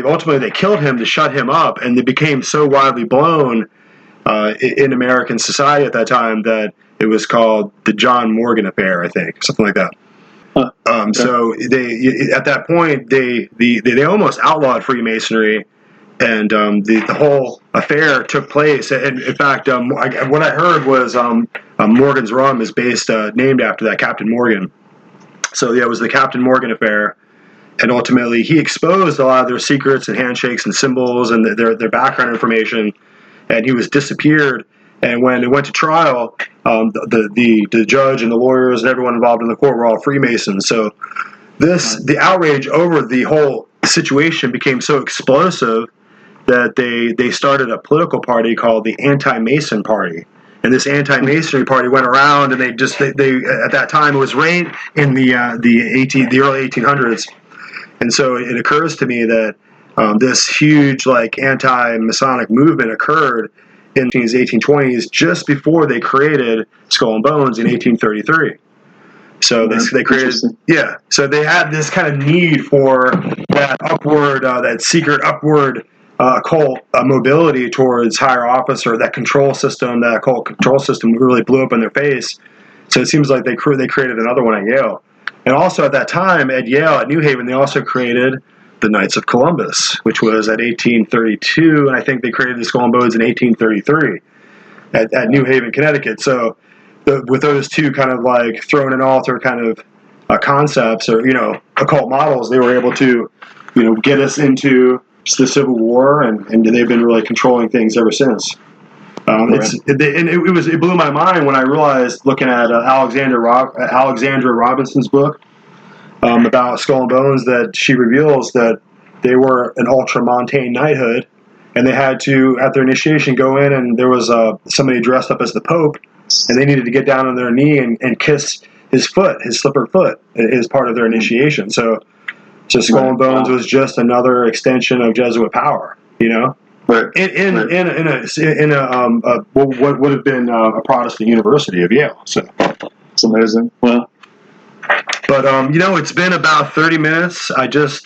ultimately they killed him to shut him up, and it became so widely blown in American society at that time that it was called the John Morgan Affair, I think, something like that. So at that point they almost outlawed Freemasonry, and the whole affair took place. And in fact, what I heard was Morgan's Rum is named after that Captain Morgan. So it was the Captain Morgan Affair. And ultimately, he exposed a lot of their secrets and handshakes and symbols and their background information. And he was disappeared. And when it went to trial, the judge and the lawyers and everyone involved in the court were all Freemasons. So the outrage over the whole situation became so explosive that they started a political party called the Anti-Mason Party. And this anti-masonry party went around, and they at that time it was right in the early 1800s. And so it occurs to me that this huge anti-Masonic movement occurred in the 1820s, just before they created Skull and Bones in 1833. So they created, so they had this kind of need for that upward, that secret upward occult mobility towards higher office, or that control system, that occult control system really blew up in their face. So it seems like they created another one at Yale. And also at that time at Yale, at New Haven, they also created the Knights of Columbus, which was at 1832, and I think they created the Skull and Bones in 1833 at New Haven, Connecticut. So with those two kind of thrown in altar kind of concepts or occult models, they were able to get us into the Civil War, and they've been really controlling things ever since. It blew my mind when I realized, looking at Alexandra Robinson's book about Skull and Bones, that she reveals that they were an ultramontane knighthood, and they had to, at their initiation, go in, and there was somebody dressed up as the Pope, and they needed to get down on their knee and kiss his foot, his slippered foot, as part of their initiation. So Skull and Bones was just another extension of Jesuit power, But in what would have been a Protestant university of Yale. So it's amazing. Well, but it's been about 30 minutes. I just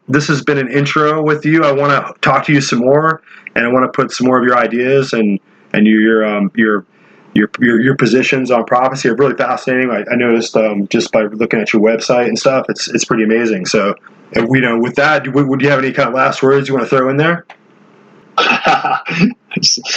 this has been an intro with you. I want to talk to you some more, and I want to put some more of your ideas and your positions on prophecy are really fascinating. I noticed just by looking at your website and stuff, it's pretty amazing. So, with that, would you have any kind of last words you want to throw in there?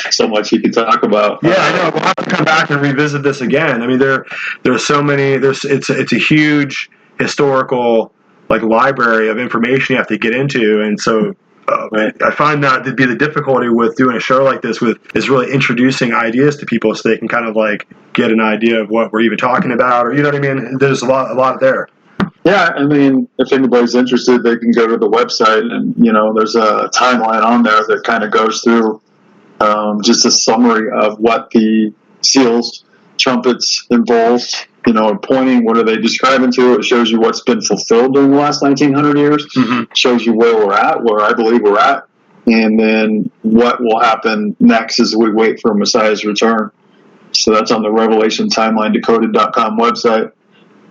So much you could talk about. Yeah, I know. We'll have to come back and revisit this again. I mean, there's so many. It's a huge historical library of information you have to get into, and so I find that to be the difficulty with doing a show like this is really introducing ideas to people so they can kind of get an idea of what we're even talking about, or you know what I mean. There's a lot there. Yeah, I mean, if anybody's interested, they can go to the website, and there's a timeline on there that kind of goes through just a summary of what the seals, trumpets, and bowls, are pointing. What are they describing to? It shows you what's been fulfilled during the last 1900 years. Mm-hmm. Shows you where we're at, where I believe we're at, and then what will happen next as we wait for Messiah's return. So that's on the Revelation Timeline Decoded.com website.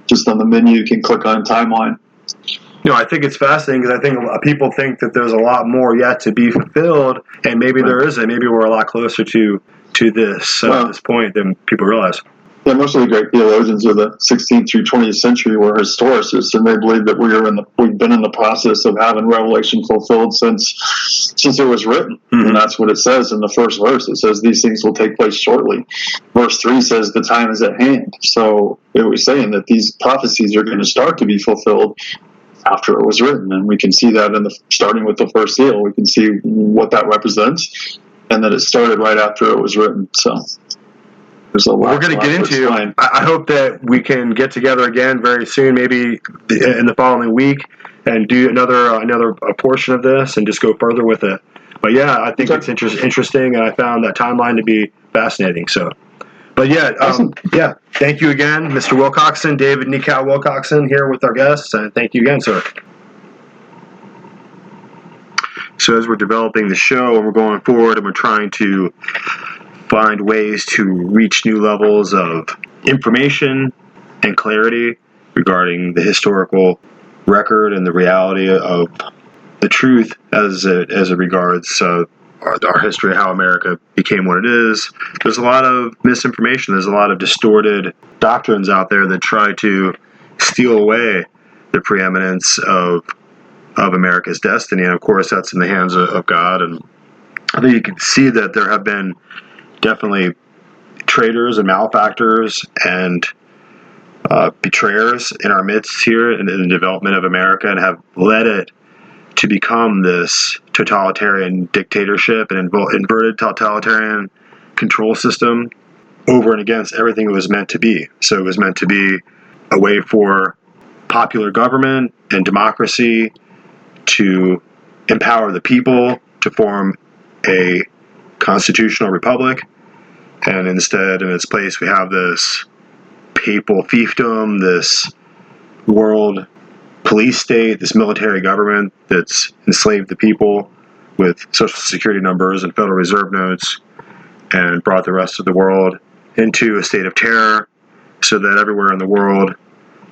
Just on the menu, you can click on timeline. I think it's fascinating because I think a lot of people think that there's a lot more yet to be fulfilled, and maybe there isn't. Maybe we're a lot closer to this at this point than people realize. Yeah, most of the great theologians of the 16th through 20th century were historicists, and they believe that we've been in the process of having Revelation fulfilled since it was written. Mm-hmm. And that's what it says in the first verse. It says these things will take place shortly. Verse 3 says the time is at hand. So it was saying that these prophecies are going to start to be fulfilled after it was written, and we can see that starting with the first seal. We can see what that represents, and that it started right after it was written. So there's a lot. We're going to get into. I hope that we can get together again very soon, maybe in the following week, and do another portion of this, and just go further with it. But yeah, I think it's interesting, and I found that timeline to be fascinating. So. But yeah, awesome. Yeah. Thank you again, Mr. Wilcoxson, David Nikao Wilcoxson, here with our guests, and thank you again, sir. So as we're developing the show and we're going forward and we're trying to find ways to reach new levels of information and clarity regarding the historical record and the reality of the truth as it regards our history, how America became what it is. There's a lot of misinformation. There's a lot of distorted doctrines out there that try to steal away the preeminence of America's destiny. And of course, that's in the hands of God. And I think you can see that there have been definitely traitors and malefactors and betrayers in our midst here in the development of America, and have led it to become this totalitarian dictatorship and inverted totalitarian control system over and against everything it was meant to be. So it was meant to be a way for popular government and democracy to empower the people to form a constitutional republic. And instead, in its place, we have this papal fiefdom, this world police state, this military government that's enslaved the people with social security numbers and Federal Reserve notes, and brought the rest of the world into a state of terror, so that everywhere in the world,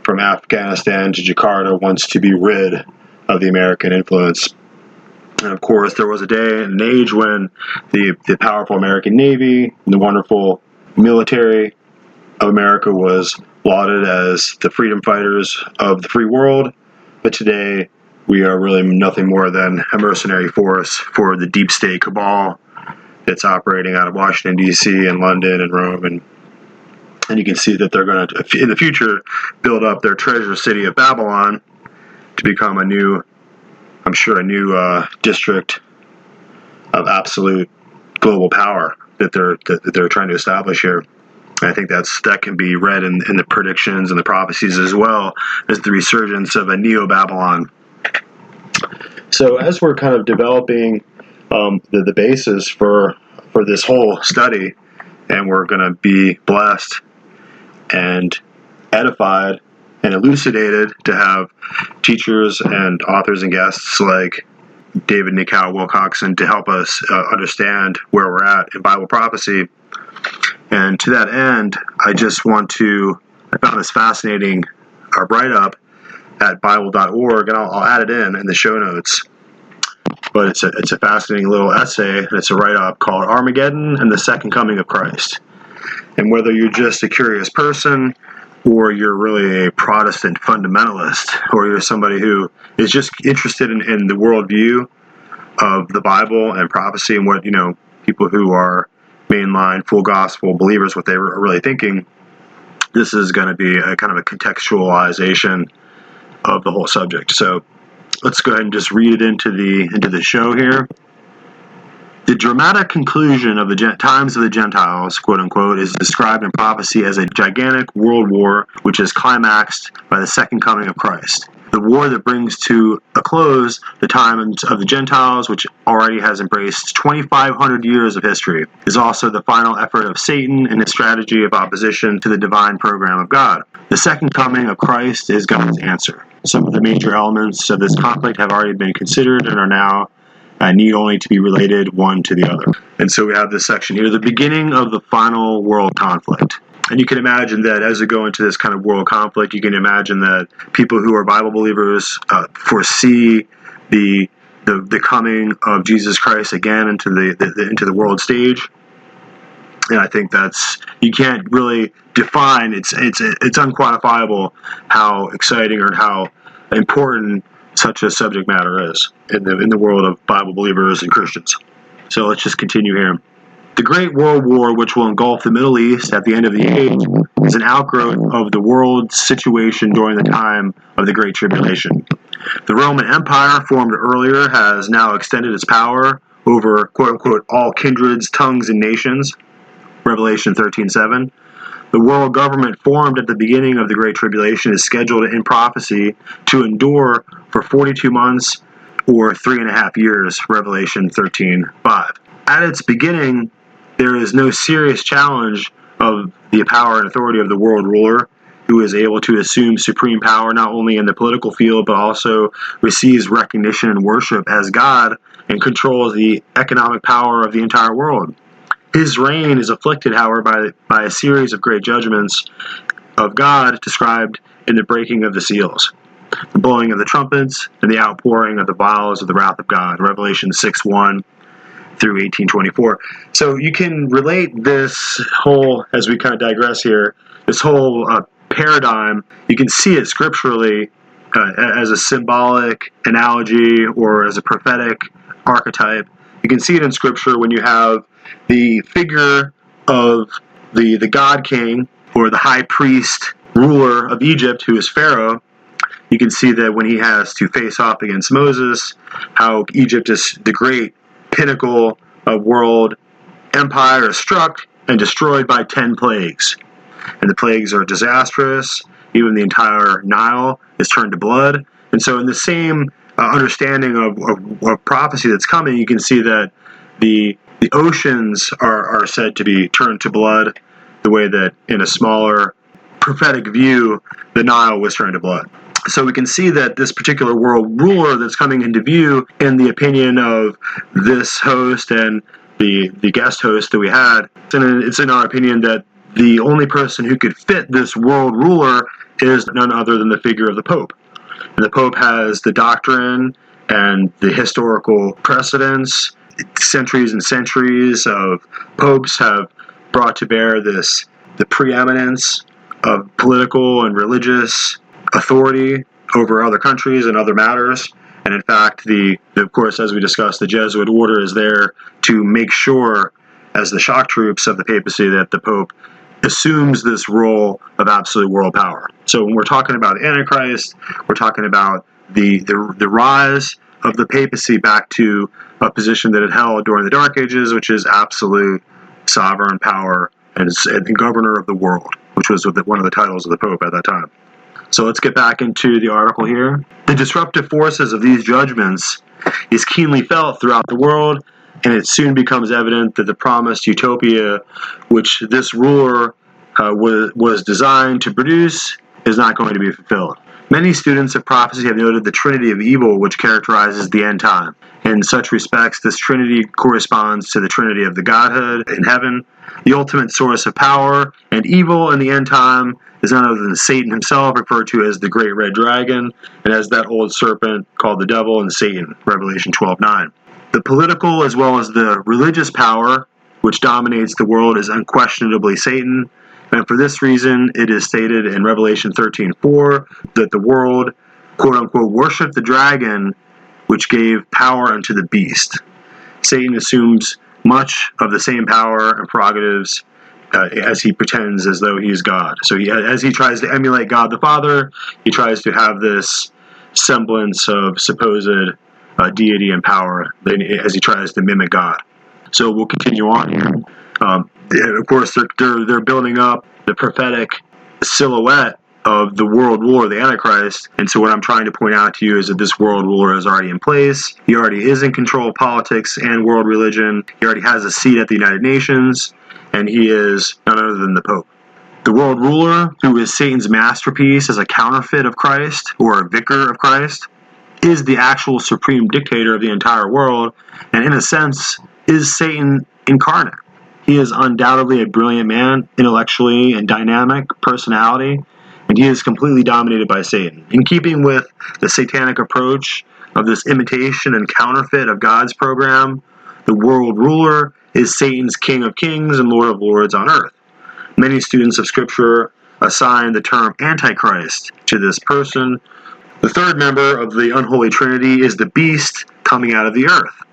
from Afghanistan to Jakarta, wants to be rid of the American influence. And of course, there was a day and an age when the powerful American Navy and the wonderful military of America was lauded as the freedom fighters of the free world. But today, we are really nothing more than a mercenary force for the deep state cabal that's operating out of Washington, D.C. and London and Rome. And you can see that they're going to, in the future, build up their treasure city of Babylon to become a new district of absolute global power that they're trying to establish here. And I think that can be read in the predictions and the prophecies, as well as the resurgence of a neo-Babylon. So as we're kind of developing the basis for this whole study, and we're going to be blessed and edified and elucidated to have teachers and authors and guests like David Nikao Wilcoxson to help us understand where we're at in Bible prophecy. And to that end, I found this fascinating write-up at Bible.org, and I'll add it in the show notes. But it's a fascinating little essay, and it's a write-up called Armageddon and the Second Coming of Christ. And whether you're just a curious person, or you're really a Protestant fundamentalist, or you're somebody who is just interested in the worldview of the Bible and prophecy and what, people who are mainline, full gospel believers, what they were really thinking, this is going to be a kind of a contextualization of the whole subject. So let's go ahead and just read it into the show here. The dramatic conclusion of the times of the Gentiles, quote unquote, is described in prophecy as a gigantic world war which is climaxed by the second coming of Christ. The war that brings to a close the times of the Gentiles, which already has embraced 2,500 years of history, is also the final effort of Satan in his strategy of opposition to the divine program of God. The second coming of Christ is God's answer. Some of the major elements of this conflict have already been considered and are now need only to be related one to the other. And so we have this section here, the beginning of the final world conflict. And you can imagine that as we go into this kind of world conflict, you can imagine that people who are Bible believers foresee the coming of Jesus Christ again into the world stage. And I think you can't really define, it's unquantifiable how exciting or how important such a subject matter is in the world of Bible believers and Christians. So let's just continue here. The Great World War, which will engulf the Middle East at the end of the age, is an outgrowth of the world's situation during the time of the Great Tribulation. The Roman Empire, formed earlier, has now extended its power over, quote-unquote, all kindreds, tongues, and nations, Revelation 13:7. The world government formed at the beginning of the Great Tribulation is scheduled in prophecy to endure for 42 months or 3.5 years, Revelation 13:5. At its beginning, there is no serious challenge of the power and authority of the world ruler, who is able to assume supreme power not only in the political field, but also receives recognition and worship as God and controls the economic power of the entire world. His reign is afflicted, however, by a series of great judgments of God described in the breaking of the seals, the blowing of the trumpets, and the outpouring of the vials of the wrath of God, Revelation 6:1 through 18:24. So you can relate this whole, as we kind of digress here, this whole paradigm, you can see it scripturally as a symbolic analogy or as a prophetic archetype. You can see it in Scripture when you have the figure of the God King or the high priest ruler of Egypt, who is Pharaoh. You can see that when he has to face off against Moses, how Egypt is the great pinnacle of world empire is struck and destroyed by 10 plagues. And the plagues are disastrous. Even the entire Nile is turned to blood. And so in the same understanding of prophecy that's coming, you can see that the oceans are said to be turned to blood, the way that in a smaller prophetic view, the Nile was turned to blood. So we can see that this particular world ruler that's coming into view, in the opinion of this host and the guest host that we had, it's in our opinion that the only person who could fit this world ruler is none other than the figure of the Pope. And the Pope has the doctrine and the historical precedents. Centuries and centuries of popes have brought to bear the preeminence of political and religious authority over other countries and other matters. And in fact, of course, as we discussed, the Jesuit order is there to make sure, as the shock troops of the papacy, that the Pope assumes this role of absolute world power. So when we're talking about Antichrist, we're talking about the rise of the papacy back to a position that it held during the Dark Ages, which is absolute sovereign power and governor of the world, which was one of the titles of the Pope at that time. So let's get back into the article here. The disruptive forces of these judgments is keenly felt throughout the world, and it soon becomes evident that the promised utopia, which this ruler was designed to produce, is not going to be fulfilled. Many students of prophecy have noted the trinity of evil which characterizes the end time. In such respects, this Trinity corresponds to the Trinity of the Godhead in heaven. The ultimate source of power and evil in the end time is none other than Satan himself, referred to as the Great Red Dragon, and as that old serpent called the devil and Satan, Revelation 12:9. The political as well as the religious power which dominates the world is unquestionably Satan, and for this reason it is stated in Revelation 13:4 that the world, quote-unquote, worshiped the dragon which gave power unto the beast. Satan assumes much of the same power and prerogatives as he pretends as though he is God. So as he tries to emulate God the Father, he tries to have this semblance of supposed deity and power as he tries to mimic God. So we'll continue on here. Of course, they're building up the prophetic silhouette of the world ruler, the Antichrist. And so what I'm trying to point out to you is that this world ruler is already in place. He already is in control of politics and world religion. He already has a seat at the United Nations, and he is none other than the Pope. The world ruler, who is Satan's masterpiece as a counterfeit of Christ or a vicar of Christ, is the actual supreme dictator of the entire world, and in a sense is Satan incarnate. He is undoubtedly a brilliant man, intellectually and dynamic personality, and he is completely dominated by Satan. In keeping with the satanic approach of this imitation and counterfeit of God's program, the world ruler is Satan's King of Kings and Lord of Lords on earth. Many students of Scripture assign the term Antichrist to this person. The third member of the unholy trinity is the beast coming out of the earth,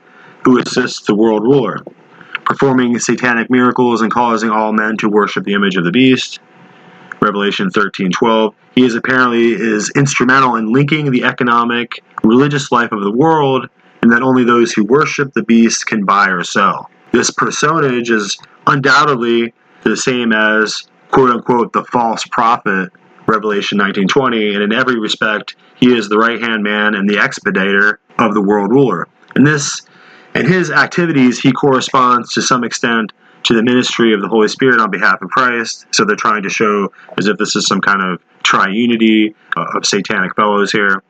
who assists the world ruler, performing satanic miracles and causing all men to worship the image of the beast. Revelation 13:12. He is instrumental in linking the economic, religious life of the world, and that only those who worship the beast can buy or sell. This personage is undoubtedly the same as, quote-unquote, the false prophet, Revelation 19:20, and in every respect, he is the right-hand man and the expeditor of the world ruler. In his activities, he corresponds to some extent to the ministry of the Holy Spirit on behalf of Christ. So they're trying to show as if this is some kind of triunity of satanic fellows here.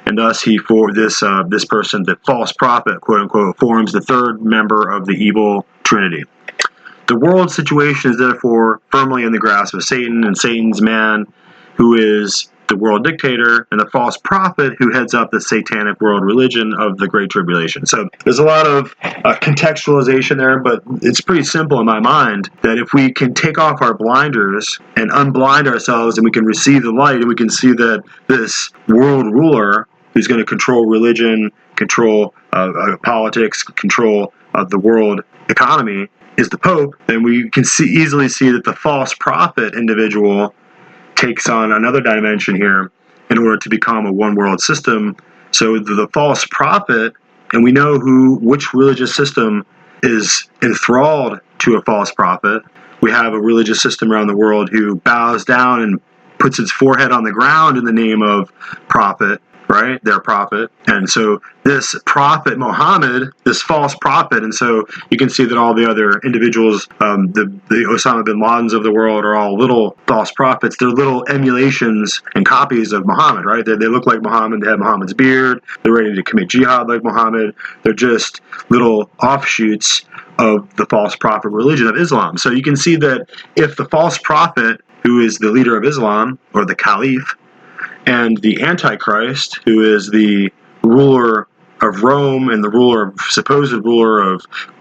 And thus this person, the false prophet, quote unquote, forms the third member of the evil trinity. The world situation is therefore firmly in the grasp of Satan and Satan's man, who is the world dictator, and the false prophet who heads up the satanic world religion of the Great Tribulation. So there's a lot of contextualization there, but it's pretty simple in my mind that if we can take off our blinders and unblind ourselves and we can receive the light and we can see that this world ruler who's going to control religion, control politics, control the world economy is the Pope, then we can easily see that the false prophet individual takes on another dimension here in order to become a one world system. So the false prophet, and we know which religious system is enthralled to a false prophet. We have a religious system around the world who bows down and puts its forehead on the ground in the name of prophet, right? Their prophet. And so this prophet, Muhammad, this false prophet, and so you can see that all the other individuals, the Osama bin Ladens of the world are all little false prophets. They're little emulations and copies of Muhammad, right? They look like Muhammad. They have Muhammad's beard. They're ready to commit jihad like Muhammad. They're just little offshoots of the false prophet religion of Islam. So you can see that if the false prophet, who is the leader of Islam, or the Caliph, and the Antichrist, who is the ruler of Rome and the supposed ruler of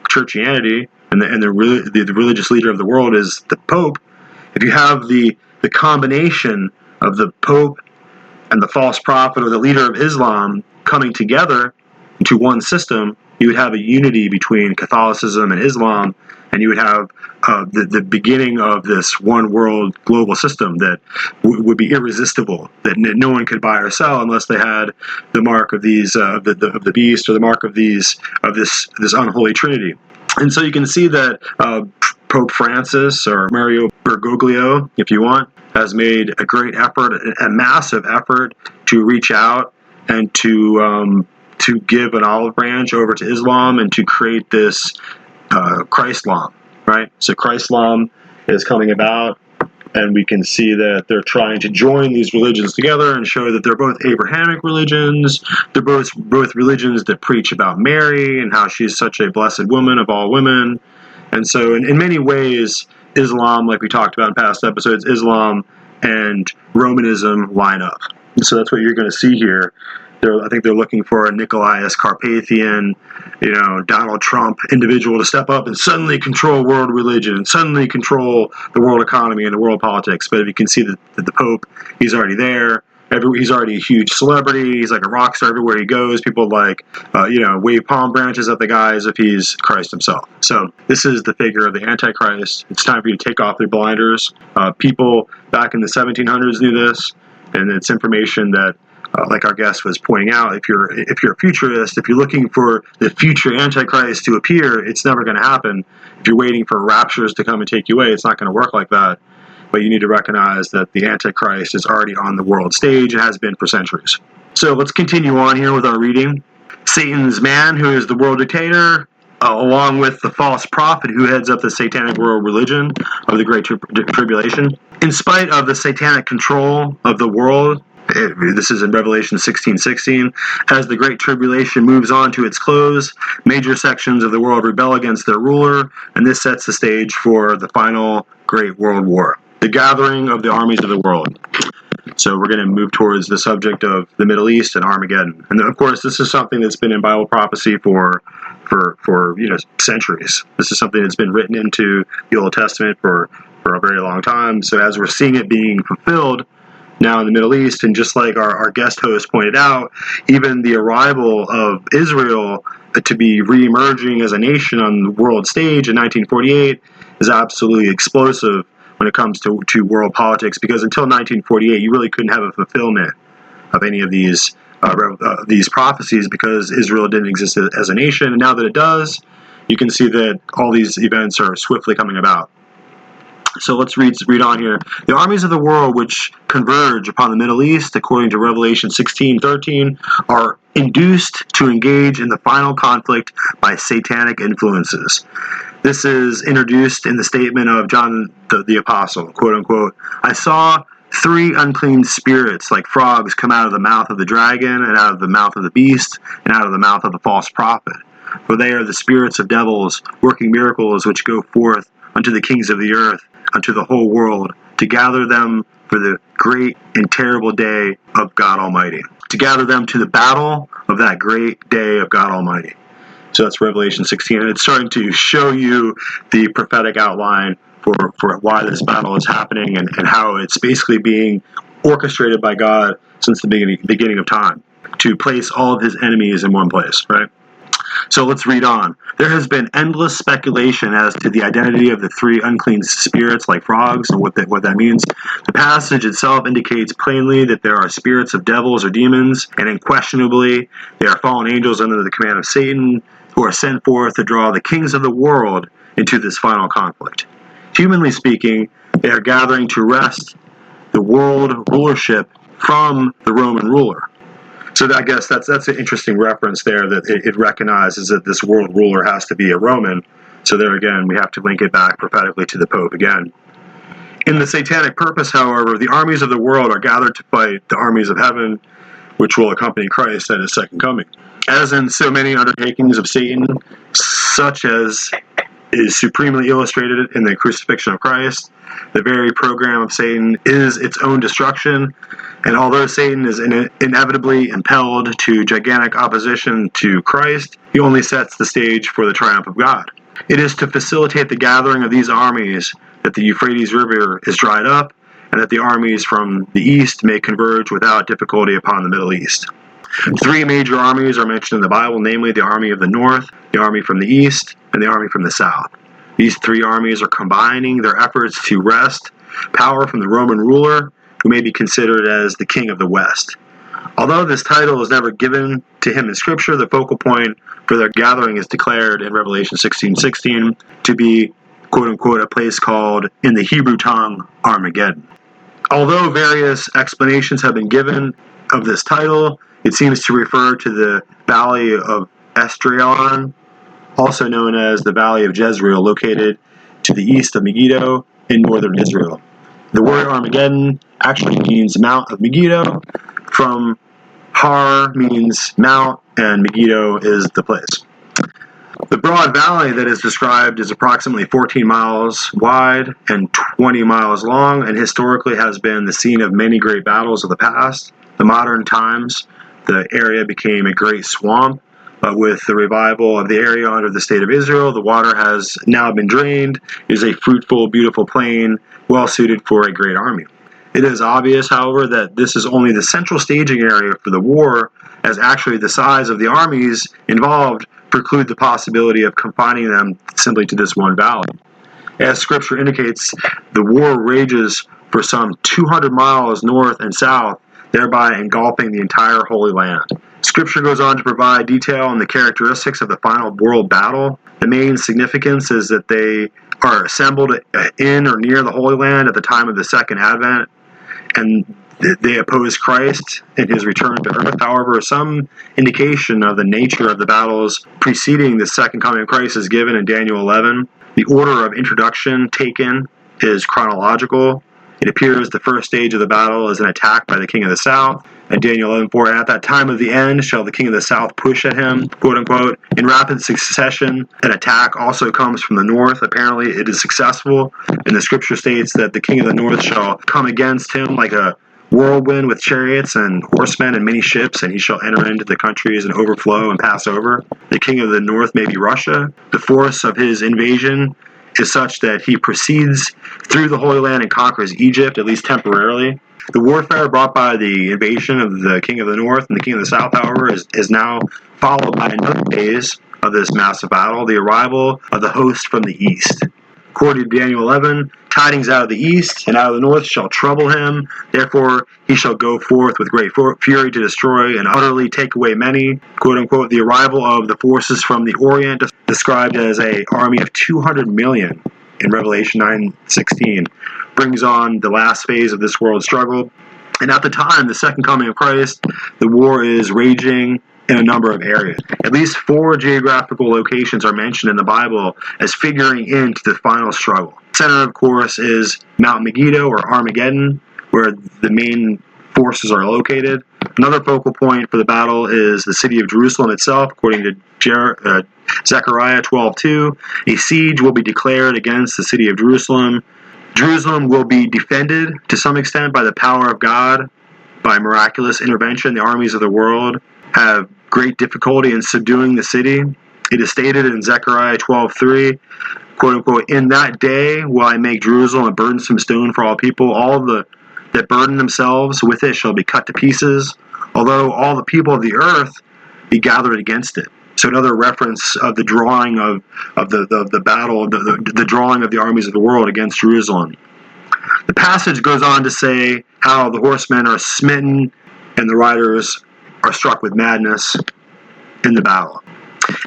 churchianity, and the religious leader of the world is the Pope. If you have the combination of the Pope and the false prophet or the leader of Islam coming together into one system, you would have a unity between Catholicism and Islam, and you would have the beginning of this one world global system that would be irresistible, that no one could buy or sell unless they had the mark of these of the beast or the mark of this unholy trinity. And so you can see that Pope Francis, or Mario Bergoglio, if you want, has made a great effort, a massive effort to reach out and to give an olive branch over to Islam and to create this Christlam, right? So Christlam is coming about And we can see that they're trying to join these religions together and show that they're both Abrahamic religions. They're both religions that preach about Mary and how she's such a blessed woman of all women. And so in many ways, Islam, like we talked about in past episodes, Islam and Romanism line up. And so that's what you're going to see here. I think they're looking for a Nicolaus Carpathian, Donald Trump individual to step up and suddenly control world religion, suddenly control the world economy and the world politics. But if you can see that the Pope, he's already there. He's already a huge celebrity. He's like a rock star everywhere he goes. People wave palm branches at the guy as if he's Christ himself. So this is the figure of the Antichrist. It's time for you to take off their blinders. People back in the 1700s knew this, and it's information that, like our guest was pointing out, if you're a futurist, if you're looking for the future Antichrist to appear, it's never going to happen. If you're waiting for raptures to come and take you away, it's not going to work like that. But you need to recognize that the Antichrist is already on the world stage and has been for centuries. So let's continue on here with our reading. Satan's man, who is the world dictator, along with the false prophet who heads up the satanic world religion of the Great Tribulation. In spite of the satanic control of the world, this is in Revelation 16:16. As the Great Tribulation moves on to its close, major sections of the world rebel against their ruler, and this sets the stage for the final Great World War, the gathering of the armies of the world. So we're going to move towards the subject of the Middle East and Armageddon. And of course, this is something that's been in Bible prophecy for centuries. This is something that's been written into the Old Testament for a very long time. So as we're seeing it being fulfilled now in the Middle East, and just like our guest host pointed out, even the arrival of Israel to be re-emerging as a nation on the world stage in 1948 is absolutely explosive when it comes to world politics, because until 1948, you really couldn't have a fulfillment of any of these prophecies because Israel didn't exist as a nation. And now that it does, you can see that all these events are swiftly coming about. So let's read on here. The armies of the world which converge upon the Middle East, according to Revelation 16:13, are induced to engage in the final conflict by satanic influences. This is introduced in the statement of John the Apostle, quote unquote, I saw 3 unclean spirits like frogs come out of the mouth of the dragon, and out of the mouth of the beast, and out of the mouth of the false prophet. For they are the spirits of devils, working miracles which go forth unto the kings of the earth, unto the whole world, to gather them for the great and terrible day of God Almighty. To gather them to the battle of that great day of God Almighty. So that's Revelation 16. And it's starting to show you the prophetic outline for why this battle is happening and how it's basically being orchestrated by God since the beginning of time to place all of his enemies in one place, right? So let's read on. There has been endless speculation as to the identity of the 3 unclean spirits like frogs and what that means. The passage itself indicates plainly that there are spirits of devils or demons, and unquestionably they are fallen angels under the command of Satan, who are sent forth to draw the kings of the world into this final conflict. Humanly speaking, they are gathering to wrest the world rulership from the Roman ruler. So I guess that's an interesting reference there, that it recognizes that this world ruler has to be a Roman. So there again, we have to link it back prophetically to the Pope again. In the satanic purpose, however, the armies of the world are gathered to fight the armies of heaven, which will accompany Christ at his second coming. As in so many undertakings of Satan, such as is supremely illustrated in the crucifixion of Christ, the very program of Satan is its own destruction. And although Satan is inevitably impelled to gigantic opposition to Christ, he only sets the stage for the triumph of God. It is to facilitate the gathering of these armies that the Euphrates River is dried up, and that the armies from the east may converge without difficulty upon the Middle East. 3 major armies are mentioned in the Bible, namely the army of the north, the army from the east, and the army from the south. These 3 armies are combining their efforts to wrest power from the Roman ruler, who may be considered as the king of the West. Although this title is never given to him in Scripture, the focal point for their gathering is declared in Revelation 16:16 to be, quote-unquote, a place called, in the Hebrew tongue, Armageddon. Although various explanations have been given of this title, it seems to refer to the Valley of Esdraelon, also known as the Valley of Jezreel, located to the east of Megiddo in northern Israel. The word Armageddon actually means Mount of Megiddo. From Har means mount, and Megiddo is the place. The broad valley that is described is approximately 14 miles wide and 20 miles long, and historically has been the scene of many great battles of the past. In modern times, the area became a great swamp, but with the revival of the area under the state of Israel, the water has now been drained. It is a fruitful, beautiful plain, well suited for a great army. It is obvious, however, that this is only the central staging area for the war, as actually the size of the armies involved preclude the possibility of confining them simply to this one valley. As Scripture indicates, the war rages for some 200 miles north and south, thereby engulfing the entire Holy Land. Scripture goes on to provide detail on the characteristics of the final world battle. The main significance is that they are assembled in or near the Holy Land at the time of the Second Advent, and they oppose Christ in his return to earth. However, some indication of the nature of the battles preceding the second coming of Christ is given in Daniel 11. The order of introduction taken is chronological. It appears the first stage of the battle is an attack by the king of the south. In Daniel 11:4, at that time of the end shall the king of the south push at him, quote unquote. In rapid succession, an attack also comes from the north. Apparently it is successful, and the scripture states that the king of the north shall come against him like a whirlwind with chariots and horsemen and many ships, and he shall enter into the countries and overflow and pass over. The king of the north may be Russia. The force of his invasion is such that he proceeds through the Holy Land and conquers Egypt, at least temporarily. The warfare brought by the invasion of the king of the north and the king of the south, however, is now followed by another phase of this massive battle, the arrival of the host from the east. According to Daniel 11, tidings out of the east and out of the north shall trouble him. Therefore, he shall go forth with great fury to destroy and utterly take away many. Quote unquote, the arrival of the forces from the Orient, described as an army of 200 million in Revelation 9:16, brings on the last phase of this world struggle. And at the time, the second coming of Christ, the war is raging in a number of areas. At least 4 geographical locations are mentioned in the Bible as figuring into the final struggle. Center, of course, is Mount Megiddo or Armageddon, where the main forces are located. Another focal point for the battle is the city of Jerusalem itself, according to Zechariah 12:2. A siege will be declared against the city of Jerusalem. Jerusalem will be defended to some extent by the power of God, by miraculous intervention. The armies of the world have great difficulty in subduing the city. It is stated in Zechariah 12:3, quote unquote, in that day will I make Jerusalem a burdensome stone for all people. All that burden themselves with it shall be cut to pieces, although all the people of the earth be gathered against it. So another reference of the drawing of the battle, the drawing of the armies of the world against Jerusalem. The passage goes on to say how the horsemen are smitten and the riders are struck with madness in the battle.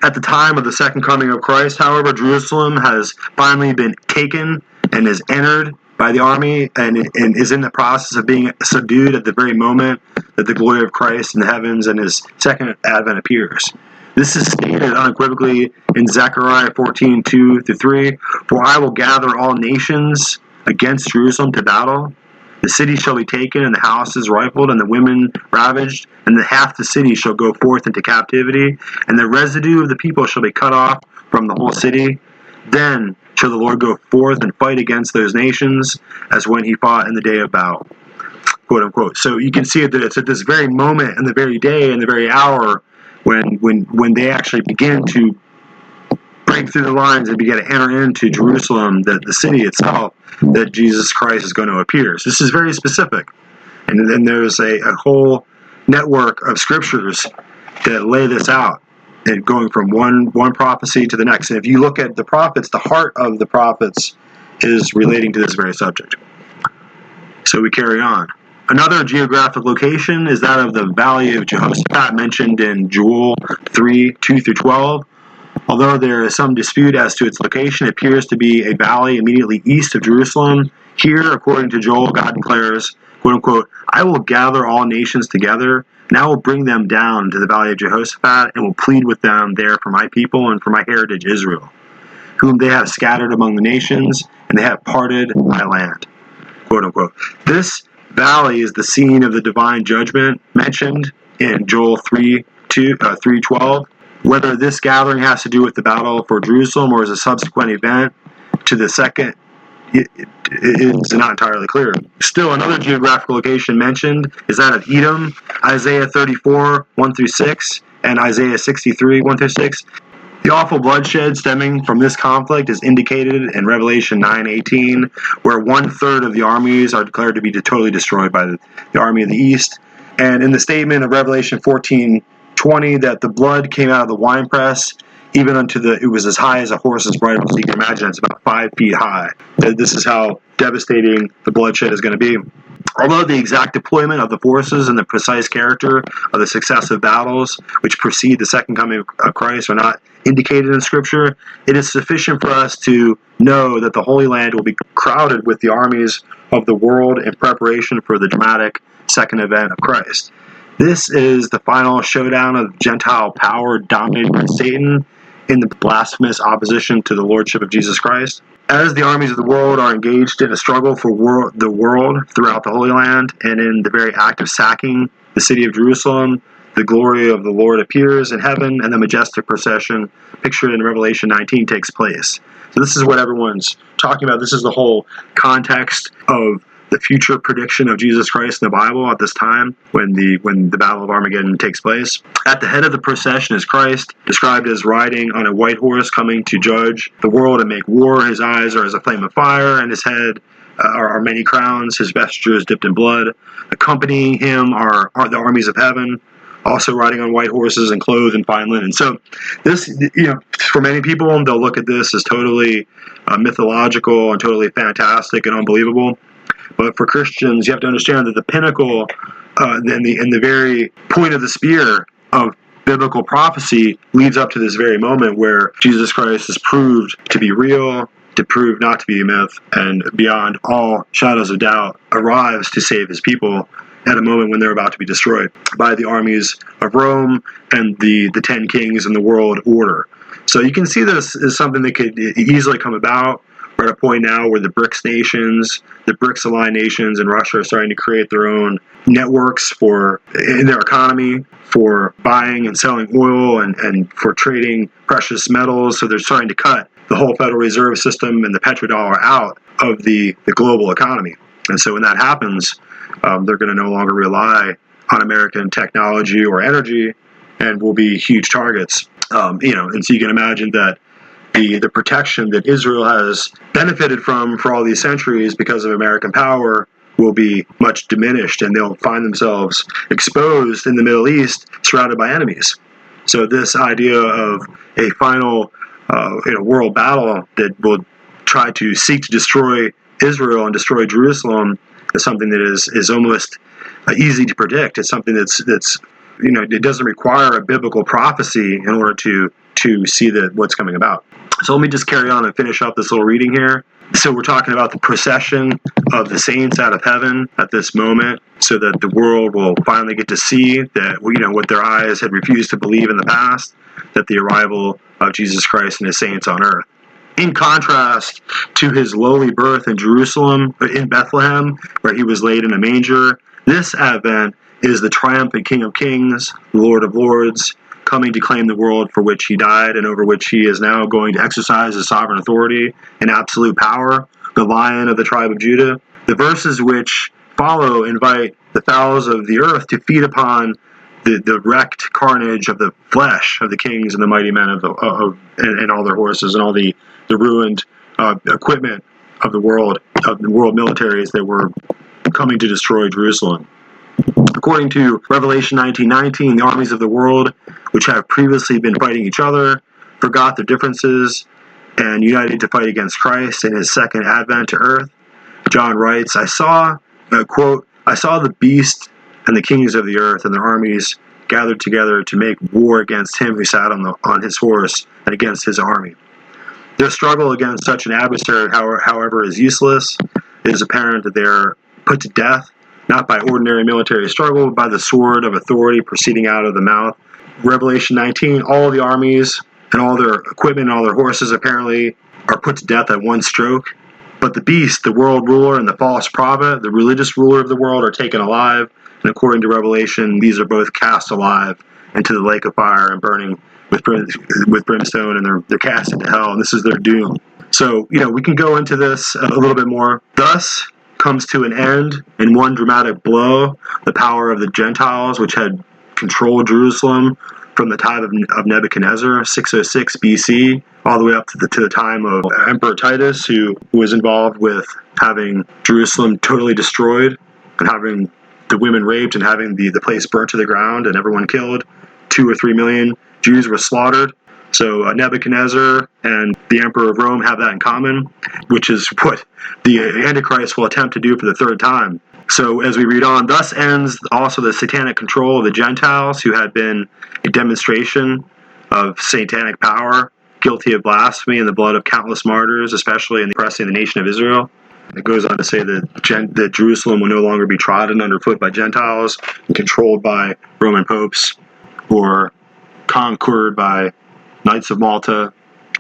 At the time of the second coming of Christ, however, Jerusalem has finally been taken and is entered by the army and is in the process of being subdued at the very moment that the glory of Christ in the heavens and his second advent appears. This is stated unequivocally in Zechariah 14:2-3, for I will gather all nations against Jerusalem to battle. The city shall be taken, and the houses rifled, and the women ravaged, and half the city shall go forth into captivity, and the residue of the people shall be cut off from the whole city. Then shall the Lord go forth and fight against those nations, as when he fought in the day of battle. Quote unquote. So you can see that it's at this very moment, and the very day, and the very hour, when they actually begin to break through the lines and begin to enter into Jerusalem, the city itself, that Jesus Christ is going to appear. So this is very specific. And then there's a whole network of scriptures that lay this out, and going from one prophecy to the next. And if you look at the prophets, the heart of the prophets is relating to this very subject. So we carry on. Another geographic location is that of the Valley of Jehoshaphat, mentioned in Joel 3:2-12. Although there is some dispute as to its location, it appears to be a valley immediately east of Jerusalem. Here, according to Joel, God declares, quote unquote, I will gather all nations together, and I will bring them down to the Valley of Jehoshaphat, and will plead with them there for my people and for my heritage Israel, whom they have scattered among the nations, and they have parted my land. quote unquote. This valley is the scene of the divine judgment mentioned in Joel 3:12. Whether this gathering has to do with the battle for Jerusalem or is a subsequent event to the second, it is not entirely clear. Still, another geographical location mentioned is that of Edom, Isaiah 34, 1-6, and Isaiah 63, 1-6. The awful bloodshed stemming from this conflict is indicated in Revelation 9:18, where 1/3 of the armies are declared to be totally destroyed by the army of the East. And in the statement of Revelation 14:20, that the blood came out of the winepress, even it was as high as a horse's bridle. So you can imagine it's about 5 feet high. This is how devastating the bloodshed is going to be. Although the exact deployment of the forces and the precise character of the successive battles which precede the second coming of Christ are not indicated in Scripture, it is sufficient for us to know that the Holy Land will be crowded with the armies of the world in preparation for the dramatic second event of Christ. This is the final showdown of Gentile power dominated by Satan in the blasphemous opposition to the Lordship of Jesus Christ. As the armies of the world are engaged in a struggle for the world throughout the Holy Land and in the very act of sacking the city of Jerusalem, the glory of the Lord appears in heaven and the majestic procession pictured in Revelation 19 takes place. So this is what everyone's talking about. This is the whole context of the future prediction of Jesus Christ in the Bible at this time when the Battle of Armageddon takes place. At the head of the procession is Christ, described as riding on a white horse coming to judge the world and make war. His eyes are as a flame of fire, and his head are many crowns. His vesture is dipped in blood. Accompanying him are the armies of heaven, also riding on white horses and clothed in fine linen. So this, for many people, they'll look at this as totally mythological and totally fantastic and unbelievable. But for Christians, you have to understand that the pinnacle and the very point of the spear of biblical prophecy leads up to this very moment where Jesus Christ is proved to be real, to prove not to be a myth, and beyond all shadows of doubt arrives to save his people at a moment when they're about to be destroyed by the armies of Rome and the 10 kings and the world order. So you can see this as something that could easily come about. We're at a point now where the BRICS nations, the BRICS aligned nations and Russia are starting to create their own networks in their economy for buying and selling oil and for trading precious metals. So they're starting to cut the whole Federal Reserve System and the petrodollar out of the global economy. And so when that happens, they're going to no longer rely on American technology or energy and will be huge targets. And so you can imagine that the protection that Israel has benefited from for all these centuries because of American power will be much diminished, and they'll find themselves exposed in the Middle East, surrounded by enemies. So this idea of a final world battle that will try to seek to destroy Israel and destroy Jerusalem is something that is almost easy to predict. It's something that's it doesn't require a biblical prophecy in order to see what's coming about. So let me just carry on and finish up this little reading here. So we're talking about the procession of the saints out of heaven at this moment, so that the world will finally get to see that what their eyes had refused to believe in the past, that the arrival of Jesus Christ and his saints on earth. In contrast to his lowly birth in Jerusalem, in Bethlehem, where he was laid in a manger, this advent is the triumphant King of Kings, Lord of Lords, coming to claim the world for which he died and over which he is now going to exercise his sovereign authority and absolute power, the Lion of the tribe of Judah. The verses which follow invite the fowls of the earth to feed upon the wrecked carnage of the flesh of the kings and the mighty men and all their horses and all the ruined equipment of the world militaries that were coming to destroy Jerusalem. According to Revelation 19:19, the armies of the world, which have previously been fighting each other, forgot their differences and united to fight against Christ in his second advent to earth. John writes, I saw the beast and the kings of the earth and their armies gathered together to make war against him who sat on his horse and against his army. Their struggle against such an adversary, however, is useless. It is apparent that they are put to death, not by ordinary military struggle, but by the sword of authority proceeding out of the mouth. Revelation 19, all the armies and all their equipment and all their horses apparently are put to death at one stroke. But the beast, the world ruler, and the false prophet, the religious ruler of the world, are taken alive. And according to Revelation, these are both cast alive into the lake of fire and burning with brimstone, and they're cast into hell, and this is their doom. So, we can go into this a little bit more. Thus comes to an end, in one dramatic blow, the power of the Gentiles, which had controlled Jerusalem from the time of Nebuchadnezzar, 606 BC, all the way up to the time of Emperor Titus, who was involved with having Jerusalem totally destroyed and having the women raped and having the place burnt to the ground and everyone killed. 2 or 3 million Jews were slaughtered. So Nebuchadnezzar and the Emperor of Rome have that in common, which is what the Antichrist will attempt to do for the third time. So as we read on, thus ends also the satanic control of the Gentiles, who had been a demonstration of satanic power, guilty of blasphemy and the blood of countless martyrs, especially in oppressing the nation of Israel. It goes on to say that Jerusalem will no longer be trodden underfoot by Gentiles and controlled by Roman popes or conquered by Knights of Malta,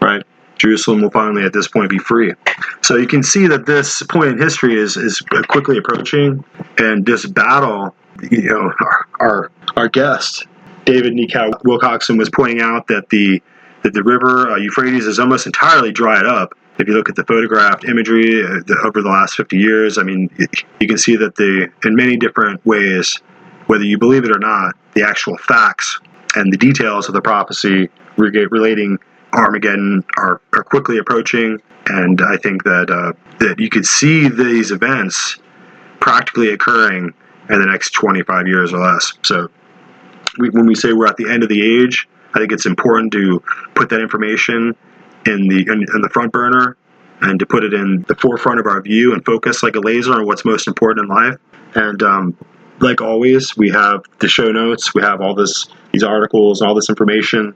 right? Jerusalem will finally at this point be free. So you can see that this point in history is quickly approaching, and this battle, our guest, David Nikao Wilcoxson, was pointing out that the river Euphrates is almost entirely dried up. If you look at the photographed imagery over the last 50 years, you can see that in many different ways, whether you believe it or not, the actual facts and the details of the prophecy relating Armageddon are quickly approaching, and I think that you could see these events practically occurring in the next 25 years or less. So when we say we're at the end of the age, I think it's important to put that information in the front burner and to put it in the forefront of our view and focus like a laser on what's most important in life. And like always, we have the show notes. We have all these articles and all this information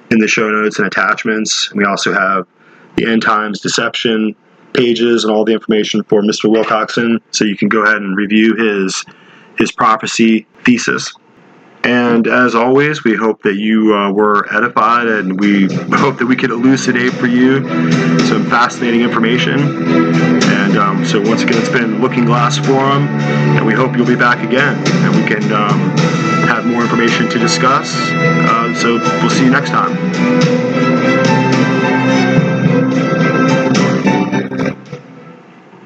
in the show notes and attachments. We also have the end times deception pages and all the information for Mr. Wilcoxson, so you can go ahead and review his prophecy thesis. And as always, we hope that you were edified, and we hope that we could elucidate for you some fascinating information. And so once again, it's been Looking Glass Forum, and we hope you'll be back again, and we can have more information to discuss. So we'll see you next time.